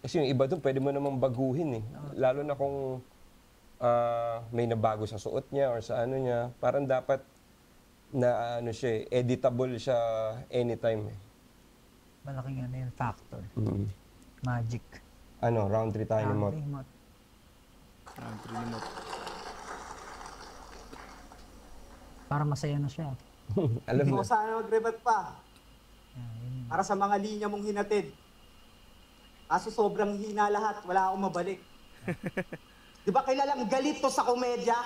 Kasi yung iba dun, pwede mo namang baguhin eh. Lalo na kung may nabago sa suot niya or sa ano niya. Parang dapat na ano siya eh, editable siya anytime eh. Malaking ano yun, factor. Mm. Magic. Ano, round 3 tayo ni Mot. Para masaya na siya. Alam Hindi na. ko sana mag-rebut pa. Para sa mga linya mong hinatid. Kaso sobrang hina lahat, wala akong mabalik. Di ba kilalang galit to sa komedya?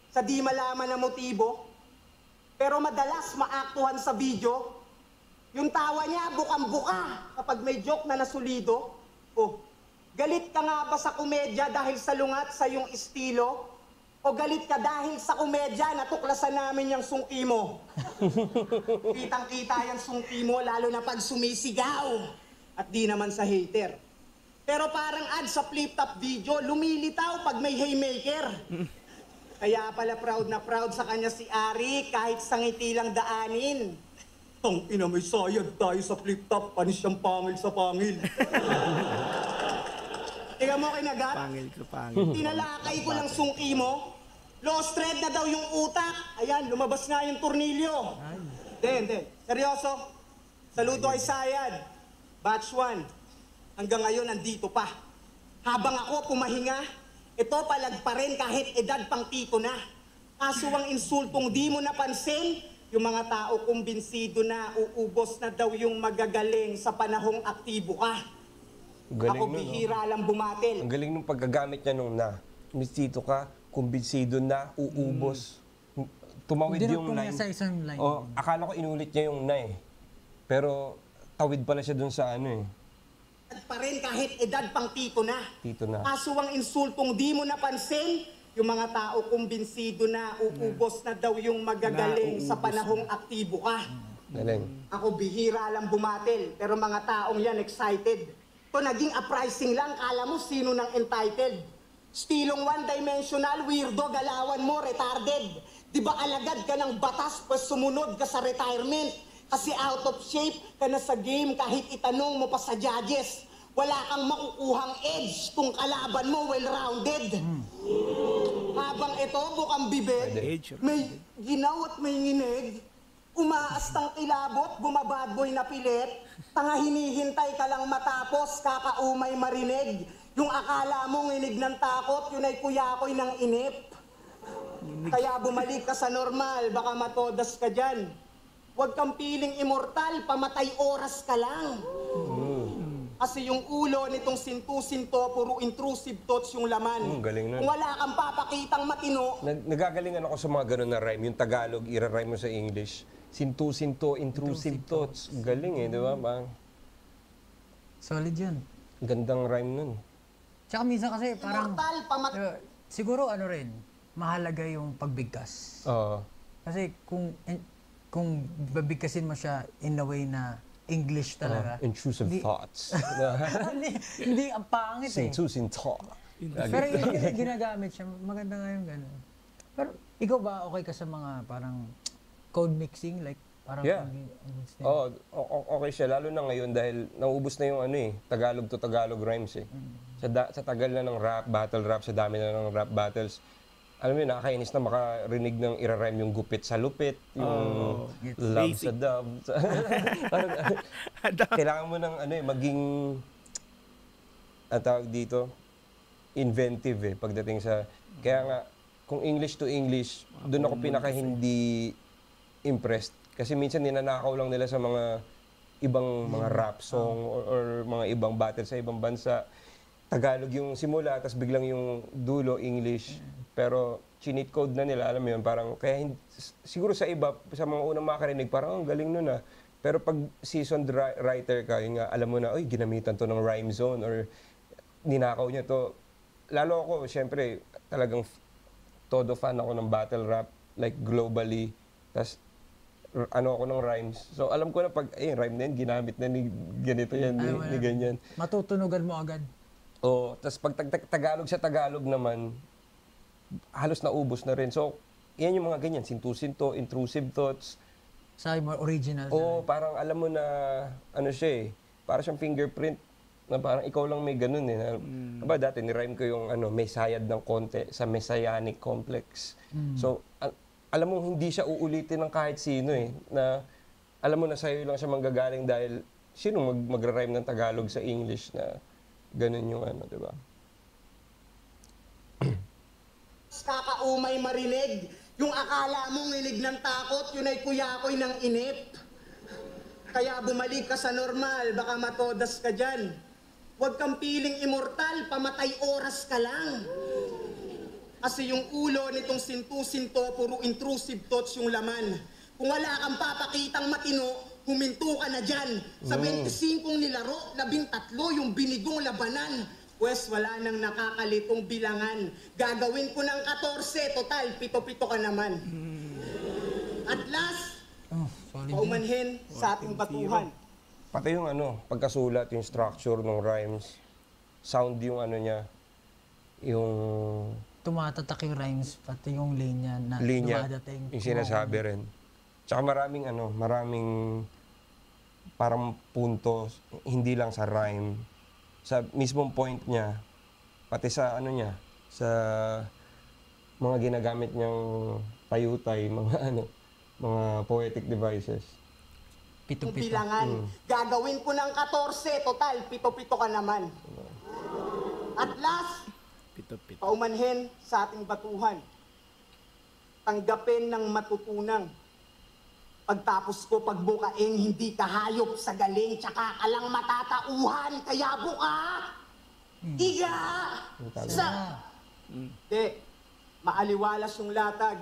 Sa di malaman na motibo? Pero madalas maaktuhan sa video, yung tawa niya bukang-buka kapag may joke na nasulido. Oh, galit ka nga ba sa komedya dahil salungat sa iyong estilo? O galit ka dahil sa komedya natuklasan namin yung sungki mo? Kitang-kita yung sungki mo lalo na pag sumisigaw. At di naman sa hater. Pero parang ad sa flip-top video, lumilitaw pag may haymaker. Kaya pala proud na proud sa kanya si Ari kahit sa ngiti lang daanin. Tang ina, may sayad tayo sa flip-top, panis siyang pangil sa pangil. Tingnan mo kinagat? Pangil ko, pangil. Tinalakay ko lang sungki mo. Lost thread na daw yung utak. Ayan, lumabas nga yung tornilyo. Hindi. Seryoso. Saludo kay Sayad. Batch 1. Hanggang ngayon, nandito pa. Habang ako pumahinga, ito palag pa rin kahit edad pang tito na. Kaso ang insultong di mo napansin, yung mga tao kumbinsido na uubos na daw yung magagaling sa panahong aktibo ka. Galing Ako nun, bihira lang bumatil. Ang galing nung paggagamit niya nung na. Mistito ka, kumbinsido na, uubos. Tumawid yung Dinugtong niya line. sa isang line. Oh, akala ko inulit niya yung na eh. Pero tawid pala siya dun sa ano eh. Pa rin kahit edad pang tito na. Tito na. Kaso ang insultong di mo napansin, yung mga tao kumbinsido na uubos na daw yung magagaling sa panahong aktibo ka. Galing. Ako bihira lang bumatil, pero mga taong yan excited. To naging uprising lang, kala mo sino nang entitled. Stilong one-dimensional, weirdo, galawan mo, retarded. Di ba alagad ka ng batas, pues sumunod ka sa retirement? Kasi out of shape ka na sa game kahit itanong mo pa sa judges. Wala kang makukuhang edge kung kalaban mo well-rounded. Habang ito, bukang bibig, Edge. may ginaw at may nginig, umaastang kilabot, bumabad boy na pilit, tanga hinihintay ka lang matapos, kakaumay marinig. Yung akala mo nginig ng takot, yun ay kuyakoy ng inip. Kaya bumalik ka sa normal, baka matodas ka dyan. Huwag kang piling immortal, pamatay oras ka lang. Kasi yung ulo nitong sintu-sinto, puro intrusive thoughts yung laman. Galing nun. Kung wala kang papakitang matino, Nagagalingan ako sa mga ganun na rhyme. Yung Tagalog, ira-rhyme mo sa English. Sinto, intrusive thoughts. Galing eh, di ba? Solid yun. Gandang rhyme nun. Tsaka minsan kasi parang, immortal, pamatay. siguro ano rin, mahalaga yung pagbigkas. Oo. Kasi kung babigkasin mo siya in a way na English talaga. Intrusive Hindi- thoughts. hindi, ang pangit eh. Sinto. Pero yung ginagamit siya, maganda nga yung gano'n. Pero ikaw ba okay ka sa mga parang code mixing? Like parang Yeah. Oh. Okay siya. Lalo na ngayon dahil nauubos na yung ano eh, Tagalog to Tagalog rhymes eh. Sa tagal na ng rap, battle rap, sa dami na ng rap battles, alam mo yun, nakakainis na makarinig ng ira-rhyme yung gupit sa lupit, yung love Basic. sa dove. Parang, kailangan mo ng ano eh, maging, ang tawag dito, inventive eh, pagdating sa, kaya nga, kung English to English, doon ako pinaka hindi impressed. Kasi minsan ninanakaw lang nila sa mga ibang mga rap song or mga ibang battle sa ibang bansa. Tagalog yung simula, tapos biglang yung dulo, English. Pero cheat code na nila, alam mo yun, parang, kaya siguro sa iba, sa mga unang makarinig, parang, ang galing nun ah. Pero pag seasoned writer ka, yung nga, alam mo na, oy, ginamitan to ng rhyme zone, or ninakaw niya to. Lalo ako, syempre, talagang todo fan ako ng battle rap, like globally. Tapos, ano ako ng rhymes. So alam ko na pag, rhyme na yun, ginamit na ni ganito yan, ni ganyan. Matutunugan mo agad. Oo, tapos pag Tagalog sa Tagalog naman, halos naubos na rin. So, yan yung mga ganyan, sintu-sinto, intrusive thoughts. Sa more original. Oo, parang alam mo na, ano siya parang siyang fingerprint, na parang ikaw lang may ganun na, Aba, dati ni-rhyme ko yung may sayad ng konti sa Messianic Complex. So, alam mo, hindi siya uulitin ng kahit sino na alam mo na sa'yo lang siya manggagaling dahil sino magra-rhyme ng Tagalog sa English na ganun yung di ba? Kakaumay marinig. Yung akala mong nginig ng takot, yun ay kuyakoy ng inip. Kaya bumalik ka sa normal, baka matodas ka dyan. Huwag kang piling immortal, pamatay oras ka lang. Kasi yung ulo nitong sintu-sinto, puro intrusive thoughts yung laman. Kung wala kang papakitang matino, huminto ka na dyan. Sa 25 nilaro, 13 yung binigong labanan. Pwes wala nang nakakalitong bilangan. Gagawin ko ng 14, total, 7-7 ka naman. At last, paumanhin sa ating batuhan. Pati yung pagkasulat, yung structure ng rhymes, sound yung niya, yung Tumatatak yung rhymes, pati yung linya na linya, dumadating. yung sinasabi rin. Tsaka maraming parang puntos, hindi lang sa rhyme, sa mismong point niya, pati sa sa mga ginagamit niyang tayutay, mga poetic devices. Kung bilangan, gagawin ko ng 14, total, 7-7 ka naman. At last, paumanhin sa ating batuhan. Tanggapin ng matutunang. Pagtapos ko pagbukaing hindi ka hayop sa galing, tsaka ka lang matatauhan, kaya buka! Iga! Maaliwalas yung latag.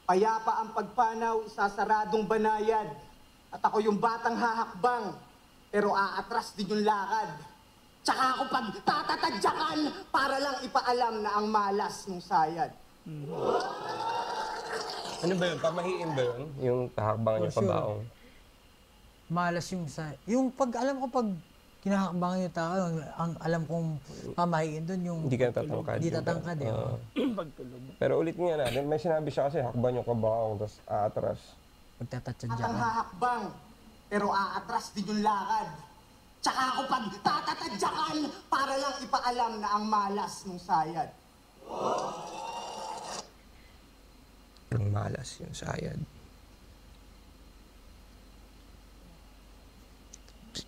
Payapa ang pagpanaw, isasaradong banayad. At ako yung batang hahakbang, pero aatras din yung lakad. Tsaka ako pagtatatadyakan para lang ipaalam na ang malas ng sayad. Ano ba yun? Pamahiin ba yun? Yung tahakbangan yung pabaong? Malas yung yung alam ko pag kinahakbangan yung tao, ang alam kong pamahiin doon yung Hindi ka tatangkad. Hindi tatangkad Pagtulog. Pero ulitin nga natin, may sinabi siya kasi hakban yung kabaong, tapos aatras. Pagtatatsadya At ang ka. hahakbang, pero aatras din yung lakad. Tsaka ako pagtatatadyakan para lang ipaalam na ang malas ng sayad. Ang malas yung sayad.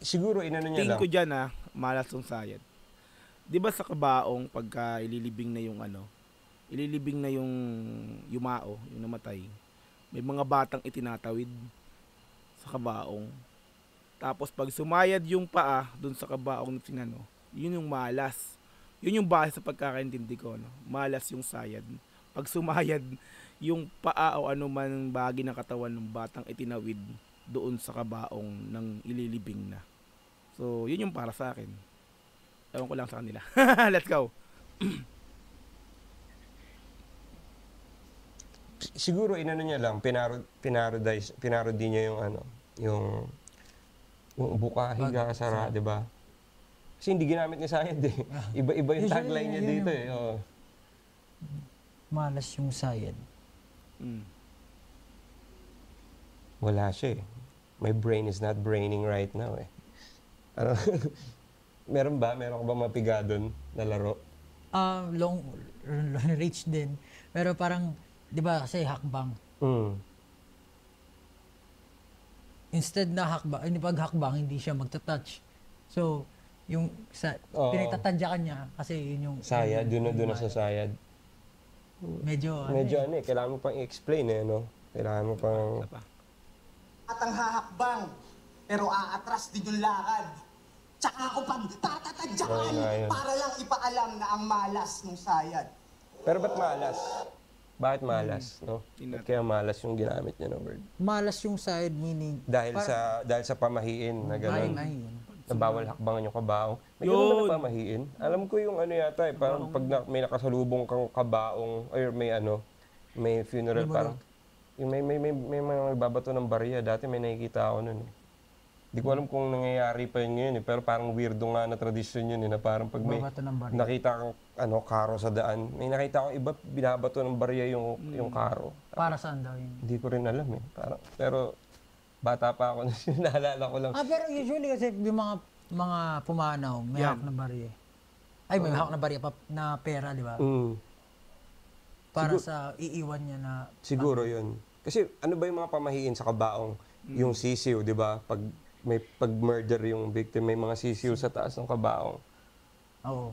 Siguro inano niya Tingin lang. ko dyan malas yung sayad. Di ba sa kabaong, pagka ililibing na yung ililibing na yung yumao, yung namatay, may mga batang itinatawid sa kabaong. Tapos pag sumayad yung paa dun sa kabaong na sinano, yun yung malas. Yun yung base sa pagkakaintindi ko, malas yung sayad. Pag sumayad yung paa o anuman bahagi ng katawan ng batang itinawid doon sa kabaong ng ililibing na. So, yun yung para sa akin. Ewan ko lang sa kanila. Let's go. Siguro inano niya lang, pinarody niya yung buka, higa, sara, di ba? Kasi hindi ginamit ni Sayad Iba-iba yung Usually, tagline niya yun dito Malas yung sayad. Wala siya My brain is not braining right now Ano? Meron ka ba mapiga doon na laro? Long reach din. Pero parang, di ba kasi hakbang. Instead na hakbang, pag hakbang, hindi siya magta-touch. So, yung pinagtatadyakan niya, kasi yun yung... Sayad, doon na sa sayad. Medyo kailangan mo pang i-explain Kailangan mo pang... At ang hahakbang, pero aatras din yung lakad. Tsaka ako pagtatatadyakan para lang ipaalam na ang malas ng sayad. Pero ba't malas? Bakit malas, no? Ba't kaya malas yung ginamit niya na word? Malas yung sayad meaning... Dahil sa pamahiin na gano'n. Na bawal hakbangan yung kabaong. May gano'n ba na pamahiin? Alam ko yung yata parang pag may nakasalubong kang kabaong, or may funeral, parang Yung may mga nagbabato ng barya. Dati may nakikita ako nun eh. Di ko alam kung nangyayari pa yun ngayon eh. Pero parang weirdo nga na tradisyon yun eh. Na parang pag may Babato ng barya. nakita kang karo sa daan, may nakita akong iba binabato ng barya yung karo. Para saan daw yun? Hindi ko rin alam eh. Parang, pero bata pa ako, naalala ko lang. Pero usually kasi yung mga pumanaw, may hawak na barya. Ay, may hawak na barya na pera, di ba? Para sa iiwan niya na... Siguro yun. Kasi ano ba yung mga pamahiin sa kabaong? Yung sisiw, di ba? Pag murder yung victim, may mga sisiw sa taas ng kabaong. Oo.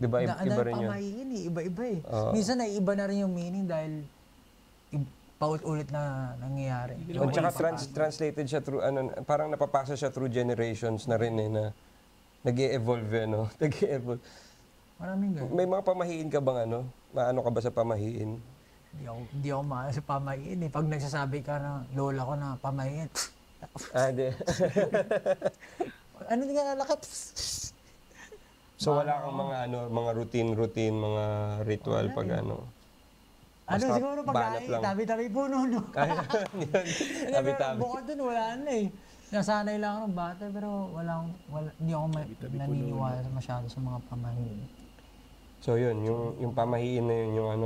Di ba? Iba rin yun. Pamahiin eh, iba-iba eh. Minsan naiiba na rin yung meaning dahil paulit-ulit na nangyayari. At saka translated siya through, parang napapasa siya through generations na rin eh, na nag-e-evolve eh, no? Nag-e-evolve. Maraming ganun. May mga pamahiin ka bang maano ka ba sa pamahiin? Hindi ako maano sa pamahiin eh. Pag nagsasabi ka ng lola ko na pamahiin, Di. ano nga nalakit? So wala kang mga routine, mga ritual pag Ano Basta siguro banat pag lang. tabi-tabi puno, no? Tabi-tabi. Bukod dun, wala na eh. Nasanay lang ako ng bata, pero hindi ako naniniwala masyado sa mga pamahiin. So yun, yung pamahiin na yun,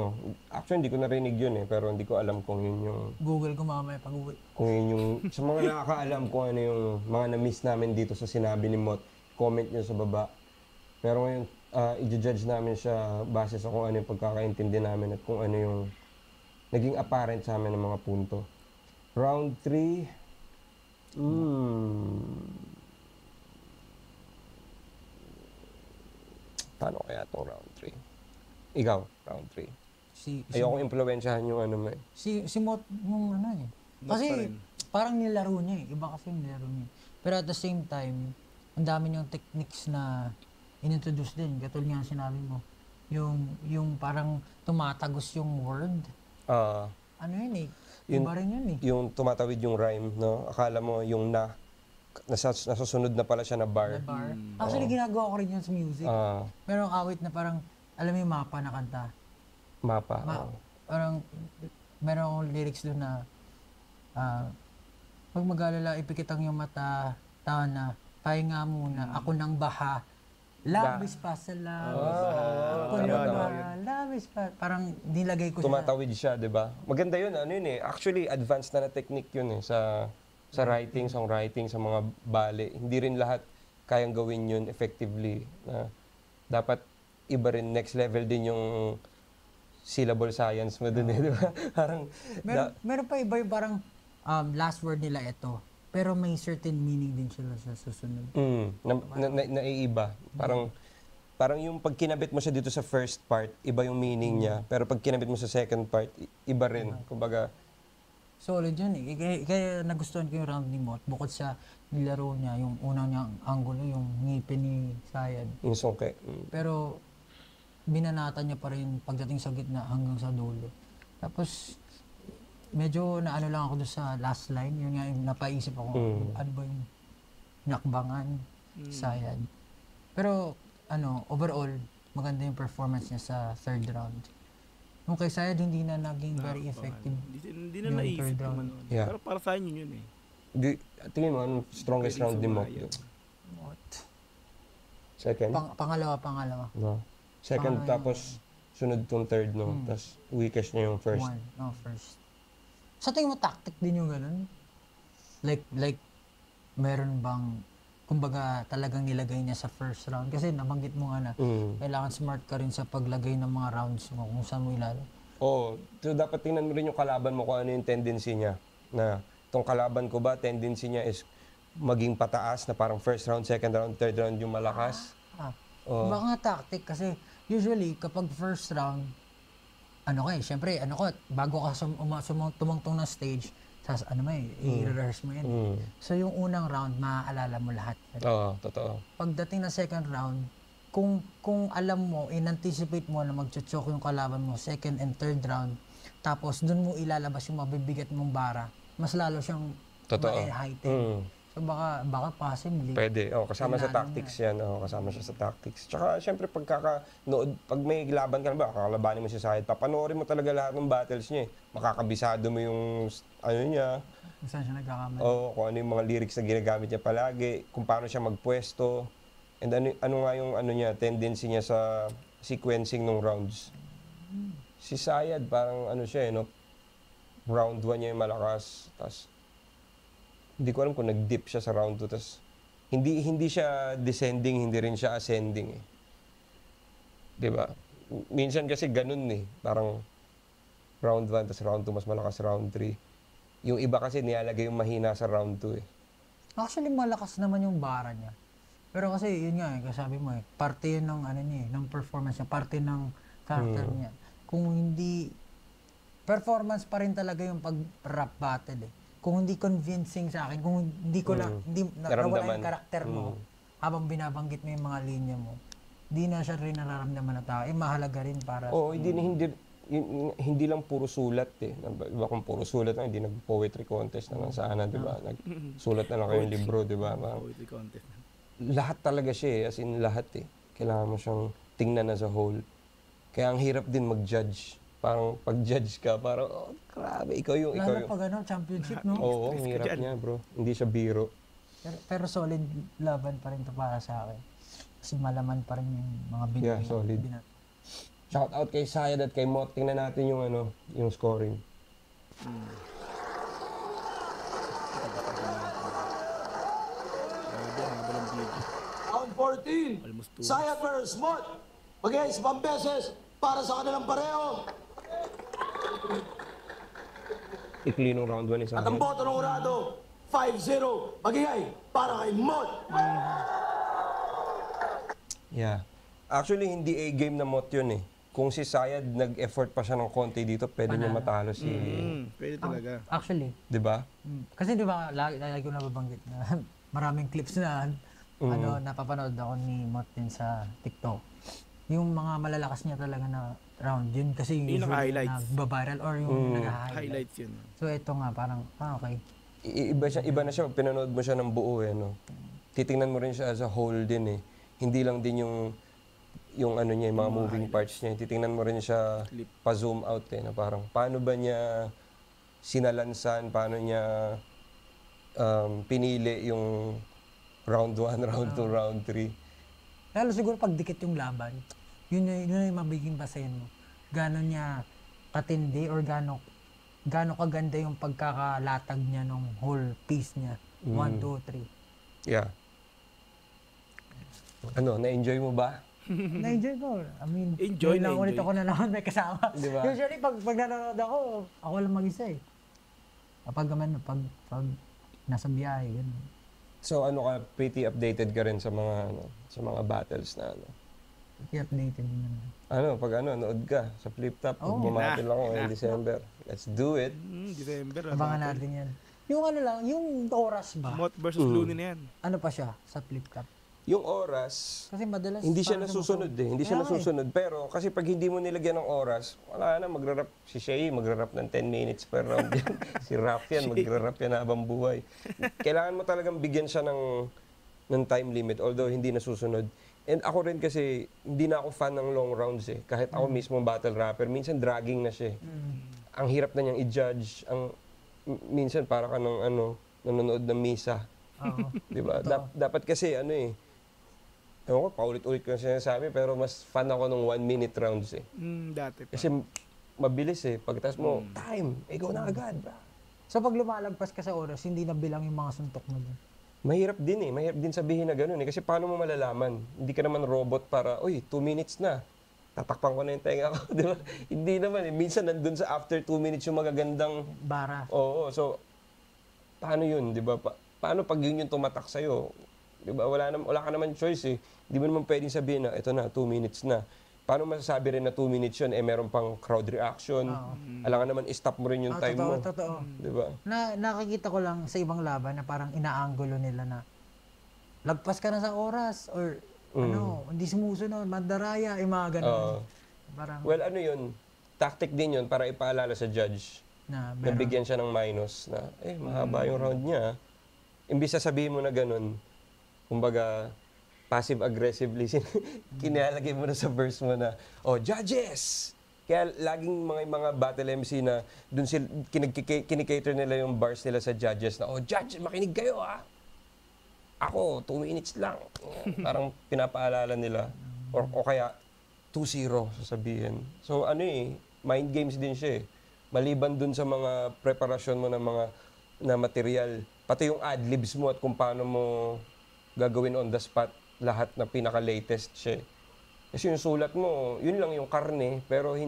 actually hindi ko narinig yun eh, pero hindi ko alam kung yun yung... Google ko mamaya pag-uwi. Kung yun yung... Sa mga nakakaalam kung ano yung mga na-miss namin dito sa sinabi ni Mot, comment nyo sa baba. Pero ngayon, i-judge namin siya base sa kung ano yung pagkakaintindi namin at kung ano yung naging apparent sa amin ng mga punto. Round 3. Paano kaya itong round 3? Ikaw, round 3. Ayokong impluwensyahan yung mo eh. Si Mot, yung eh. Kasi parang nilaro niya eh. Iba kasi yung nilaro niya. Pero at the same time, ang dami niyang techniques na inintroduce din. Katulad nga sinabi mo. Yung parang tumatagos yung word. Ano yun eh? Iba rin yun eh. Yung tumatawid yung rhyme, no? Akala mo yung nasusunod na pala siya na bar. Actually, ginagawa ko rin yun sa music. Merong awit na parang, alam mo yung mapa na kanta. Mapa. Parang, merong lyrics doon na, pag mag-alala, ipikitang yung mata, tawa na, pahinga muna, ako nang baha. Labis pa sa labis. Ako nang baha, labis pa. Parang nilagay ko siya. Tumatawid siya, di ba? Maganda yun, actually, advanced na technique yun eh, sa writing, songwriting, sa mga bale. Hindi rin lahat kayang gawin yun effectively. Dapat iba rin, next level din yung syllable science mo dun eh, di ba? Parang, meron pa iba yung parang last word nila ito. Pero may certain meaning din sila sa susunod. Naiiba. Parang yung pag kinabit mo siya dito sa first part, iba yung meaning niya. Pero pag kinabit mo sa second part, iba rin. Kumbaga, solid yun eh. Kaya nagustuhan ko yung round ni Mot. Bukod sa nilaro niya, yung unang niyang angulo, yung ngipin ni Sayad. yung songke. Pero binanata niya pa rin pagdating sa gitna hanggang sa dulo. Tapos medyo naano lang ako doon sa last line. Yun nga yung napaisip ako, ano ba yung nakbangan, Sayad. Pero overall, maganda yung performance niya sa third round. Nung kay Sayad, hindi na naging very effective. Hindi na naisip naman. Yeah. Pero para sa inyo yun eh. Tingin mo, anong strongest round din mo? Second? Pangalawa. No. Second, tapos sunod tong third, no? Tapos weakest niya yung first. First. Sa tingin mo, tactic din yung ganun? Like, meron bang, kumbaga, talagang nilagay niya sa first round? Kasi nabanggit mo nga na, kailangan smart ka rin sa paglagay ng mga rounds mo, kung saan mo ilalagay. So dapat tingnan mo rin yung kalaban mo kung ano yung tendency niya. Na, itong kalaban ko ba, tendency niya is maging pataas na parang first round, second round, third round yung malakas. Baka nga tactic kasi usually kapag first round, syempre, bago ka tumungtong ng stage, i-rehearse mo yan. So yung unang round, maaalala mo lahat. Totoo. Pagdating ng second round, kung alam mo, in-anticipate mo na mag-choke yung kalaban mo, second and third round, tapos dun mo ilalabas yung mabibigat mong bara, mas lalo siyang ma-heighten. So baka possibly. Pwede. Kasama sa Kailangan tactics yan. Kasama siya sa tactics. Tsaka, syempre, pag may laban ka na ba, kakalabanin mo si Sayed, papanoorin mo talaga lahat ng battles niya. Makakabisado mo yung, niya. Kung saan siya nagkakamali. Kung ano yung mga lyrics na ginagamit niya palagi, kung paano siya magpwesto, and ano nga yung tendency niya sa sequencing ng rounds. Si Sayed, parang siya round 1 niya yung malakas, tas hindi ko alam kung nag-dip siya sa round 2, tas hindi siya descending, hindi rin siya ascending. Diba? Minsan kasi ganun parang round 1, tas round 2 mas malakas round 3. Yung iba kasi nilalagay yung mahina sa round 2 Actually, malakas naman yung bara niya. Pero kasi, yun nga, kasabi mo parte yun ng, ng performance niya, parte ng character niya. Kung hindi, performance pa rin talaga yung pag-rap battle Kung hindi convincing sa akin, kung hindi ko hindi nawala yung karakter mo, habang binabanggit mo yung mga linya mo, hindi na siya rin nararamdaman na tao. Mahalaga rin para hindi lang puro sulat Diba kung puro sulat lang, hindi nag-poetry contest na lang sana, diba? Nagsulat na lang kayong libro, diba? Poetry contest. Lahat talaga siya as in lahat Kailangan mo siyang tingnan as a whole. Kaya ang hirap din mag-judge. Parang pag-judge ka, parang, grabe, ikaw yung... Lalo pag championship, no? Oo, ang hirap niya, bro. Hindi siya biro. Pero solid laban pa rin to para sa akin. Kasi malaman pa rin yung mga Yeah, solid. Shout out kay Sayed at kay Mot. Tingnan natin yung yung scoring. Round 14, Sayed versus Mot. Mag-iis pang beses para sa kanilang pareho. Ikli nung round 1 ni At ang Sayed. boto ng urado, 5-0. Magigay para kay Mot. Yeah. Actually, hindi A-game na Mot yun Kung si Sayed nag-effort pa siya ng konti dito, pwede niya matalo si... Pwede talaga. Actually. Di ba? Kasi di ba, lagi ko nababanggit na maraming clips na napapanood ako ni Mot din sa TikTok. Yung mga malalakas niya talaga na round, yun kasi yung usually nag-viral or yung highlights yun. So ito nga, parang, okay. Iba na siya, pinanood mo siya ng buo Titingnan mo rin siya as a whole din Hindi lang din yung niya, yung mga moving parts niya. Titingnan mo rin siya pa-zoom out na parang paano ba niya sinalansan, paano niya pinili yung round 1, round 2, round 3. Lalo siguro pag dikit yung laban, yun yung mabiging basahin mo. Gano'n niya katindi or gano'n kaganda yung pagkakalatag niya ng whole piece niya. 1, 2, 3. Yeah. Na-enjoy mo ba? Na-enjoy ko. I mean, enjoy ulit ako na naman may kasama. Diba? Usually, pag nanonood ako lang mag-isa Kapag nasa biyahe, ganun. So pretty updated ka rin sa mga battles na I-updated din naman. Pag nood ka sa Flip Top, bumatil ako ngayong December. Let's do it. December. Abangan natin yan. Yung oras ba? Mot versus Looney na yan. Ano pa siya sa Flip Top? Yung oras, kasi madalas hindi siya nasusunod Hindi siya nasusunod. Pero kasi pag hindi mo nilagyan ng oras, wala na, magra-rap si Shay, magra-rap ng 10 minutes per round yan. Si Rap yan, magra-rap yan habang buhay. Kailangan mo talagang bigyan siya ng time limit, although hindi nasusunod. And ako rin kasi, hindi na ako fan ng long rounds Kahit ako mismo battle rapper, minsan dragging na siya Ang hirap na niyang i-judge. Minsan para ka ng nanonood ng misa. Diba? Dapat kasi ewan ko, paulit-ulit ko na sinasabi, pero mas fan ako ng 1-minute rounds Dati pa. Kasi mabilis Pagkatapos mo, time, ikaw na agad, bro. So pag lumalagpas ka sa oras, hindi na bilang yung mga suntok mo dun? Mahirap din mahirap din sabihin na gano'n Kasi paano mo malalaman? Hindi ka naman robot para, 2 minutes na. Tatakpan ko na yung tenga ko, di ba? Hindi naman Minsan nandun sa after 2 minutes yung magagandang... Bara. Oo, so, paano yun, di ba? Paano pag yun yung tumatak sa'yo? Di ba? Wala ka naman choice Hindi mo naman pwedeng sabihin na, ito na, 2 minutes na. Paano masasabi rin na 2 minutes yun, meron pang crowd reaction. Alangan naman, stop mo rin yung time mo. Totoo. Di ba? Nakikita ko lang sa ibang laban na parang inaanggulo nila na lagpas ka na sa oras or hindi sumusunod, mandaraya, mga ganun. Parang, well, yun, tactic din yun para ipaalala sa judge. na Nabigyan siya ng minus na, mahaba yung round niya. imbis sabihin mo na ganun, kumbaga, passive-aggressively, kinalagay mo na sa verse mo na, oh, judges! Kaya laging mga battle MC na dun sila, kinikater nila yung bars nila sa judges na, oh, judge, makinig kayo ha! Ako, 2 minutes lang. Parang pinapaalala nila. O kaya, 2-0 sasabihin. So mind games din siya eh. Maliban dun sa mga preparasyon mo ng mga na material, pati yung ad-libs mo at kung paano mo gagawin on the spot lahat na pinaka-latest siya. Kasi yung sulat mo, yun lang yung karne, pero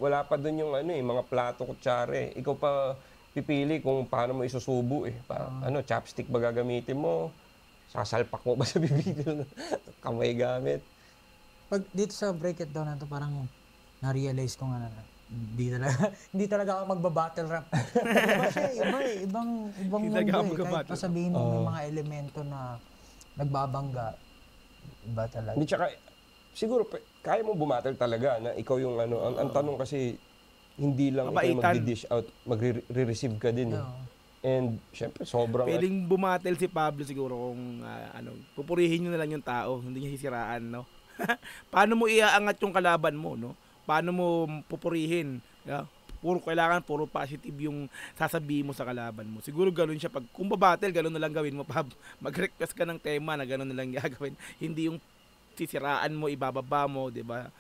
wala pa dun yung mga plato, kutsare. Ikaw pa pipili kung paano mo isusubo eh. Chopstick ba gagamitin mo? Sasalpak mo ba sa bibig? Kamay gamit? Pag dito sa break it down na to, parang na-realize ko nga na hindi talaga ako magba-battle rap. Iba siya, ibang mundo eh. Kahit pasabihin mo may mga elemento na nagbabangga, iba talaga. Hindi, tsaka, siguro, kaya mo bumatel talaga na ikaw yung ang tanong kasi, hindi lang ikaw mag-dish out, magre-receive ka din. And, syempre, sobrang... Pwedeng bumatel si Pablo siguro kung, pupurihin nyo na lang yung tao, hindi niya sisiraan, no? Paano mo iaangat yung kalaban mo, no? Paano mo pupurihin? Yeah? Puro positive yung sasabihin mo sa kalaban mo. Siguro ganoon siya pag kung babattle, ganoon na lang gawin mo. Mag-request ka ng tema na ganoon na lang gagawin. Hindi yung sisiraan mo, ibababa mo, 'di ba?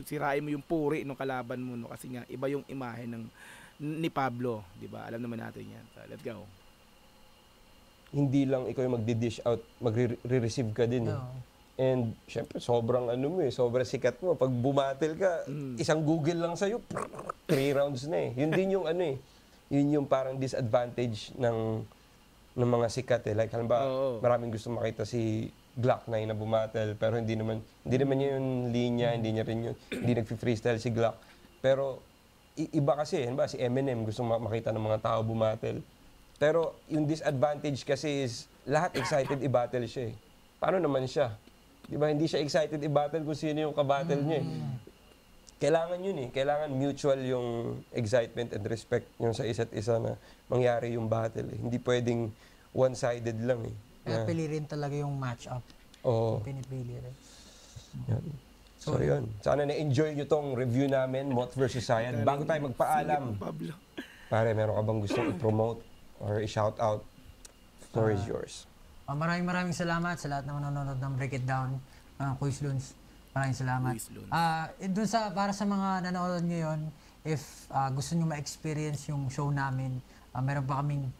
Sirain mo yung puri ng kalaban mo, no? Kasi nga iba yung imahe ni Pablo, 'di ba? Alam naman natin 'yan. So, let's go. Hindi lang ikaw yung magdi-dish out, magre-receive ka din. And syempre sobrang sobrang sikat mo. Pag bumatel ka, isang Google lang sa'yo, 3 rounds na eh. Yun din yung yun yung parang disadvantage ng mga sikat eh. Like halimbawa, maraming gusto makita si Glock 9 na bumatel, pero hindi naman niya yung linya, hindi nagfi-freestyle si Glock. Pero iba kasi, halimbawa si Eminem gusto makita ng mga tao bumatel. Pero yung disadvantage kasi is lahat excited i-battle siya eh. Paano naman siya? Diba, hindi siya excited i-battle kung sino yung kabattle niya eh. Kailangan yun eh. Kailangan mutual yung excitement and respect yung sa isa't isa na mangyari yung battle eh. Hindi pwedeng one-sided lang eh. Kaya pili rin talaga yung match-up. Oo. Pinipili rin. Yan. So yun. Sana na-enjoy nyo tong review namin, Moth vs. Sayan. Bago tayo magpaalam, pare, meron ka bang gustong i-promote or i-shoutout? Floor is yours. Maraming salamat sa lahat ng nanonood ng Break It Down, Quiz Loons. Maraming salamat. Para sa mga nanonood ngayon, if gusto nyo ma-experience yung show namin, meron pa kaming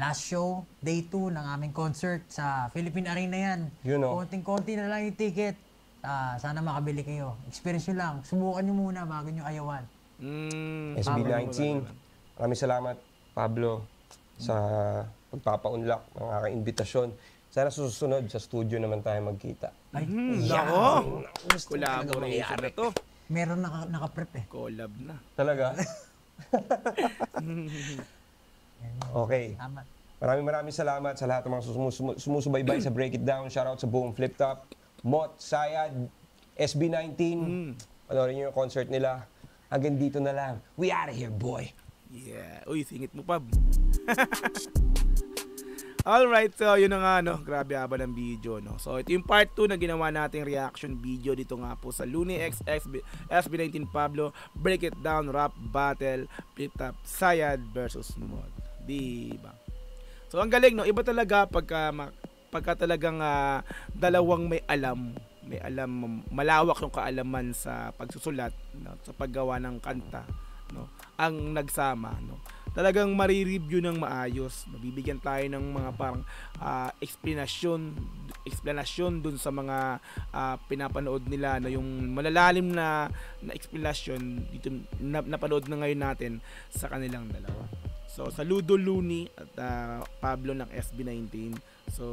last show, day 2 ng aming concert sa Philippine Arena yan. Konting-konti na lang yung ticket. Sana makabili kayo. Experience nyo lang. Subukan nyo muna bago nyo ayawan. SB19. Maraming salamat, Pablo, sa pagpapaunlak ng aking imbitasyon. Sana susunod sa studio naman tayo magkita. Nako! Collaboration na to. Meron naka-prep eh. Collab na. Talaga? Okay. Tama. Maraming salamat sa lahat ng mga sumusubaybay sa Break It Down. Shoutout sa buong Flip Top, Moth, Sayad, SB19. Panoorin nyo yung concert nila. Hanggang dito na lang. We out of here, boy! Yeah. Uy, singit mo, Pab. Alright, so yun na nga, no? Grabe haba ng video, no? So ito yung part 2 na ginawa nating reaction video dito nga po sa Looney X SB19 Pablo Break It Down Rap Battle Flip Top Sayad versus Moth. Diba? So ang galing, no? Iba talaga pagka talagang dalawang may alam, malawak yung kaalaman sa pagsusulat, no? Sa paggawa ng kanta, no? Ang nagsama, no? Talagang mari-review ng maayos. Mabibigyan tayo ng mga parang explanation dun sa mga pinapanood nila na yung malalalim na explanation dito napanood na ngayon natin sa kanilang dalawa. So saludo Looney at Pablo ng SB19. So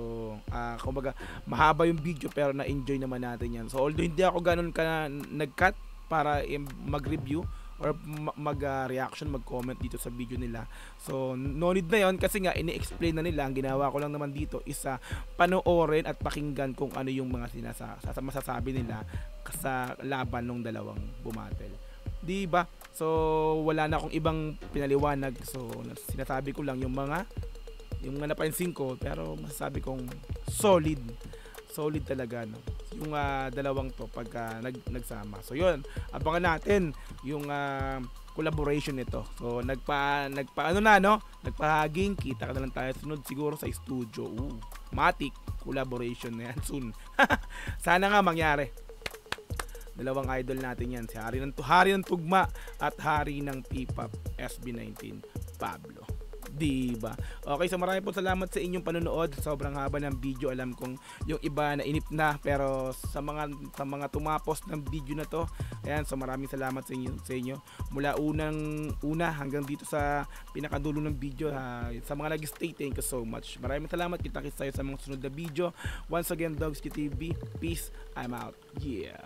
kumbaga mahaba yung video pero na-enjoy naman natin yan. So although hindi ako ganun ka nag-cut para mag-review or mag-reaction, mag-comment dito sa video nila. So, no need na yon kasi nga, ini-explain na nila. Ang ginawa ko lang naman dito is panoorin at pakinggan kung ano yung mga masasabi nila sa laban ng dalawang bumatel. Diba? So, wala na akong ibang pinaliwanag. So, sinasabi ko lang yung mga yung napansin ko, pero masasabi kong solid talaga, no, yung dalawang to pagka nagsama. So yun, abangan natin yung collaboration nito. So nagpahaging, kita ka na lang tayo sunod siguro sa studio. Matic collaboration na yan soon. Sana nga mangyari. Dalawang idol natin yan, si Hari ng Tugma at Hari ng P-Pop, SB19 Pablo. Diba? Okay, so marami po salamat sa inyong panonood. Sobrang haba ng video. Alam kong yung iba na inip na, pero sa mga tumapos ng video na to, ayan, so maraming salamat sa inyo. Mula una hanggang dito sa pinakadulo ng video, sa mga nag-stay, thank you so much. Maraming salamat. Kita-kits tayo sa mga sunod na video. Once again, Dogsky TV. Peace. I'm out. Yeah.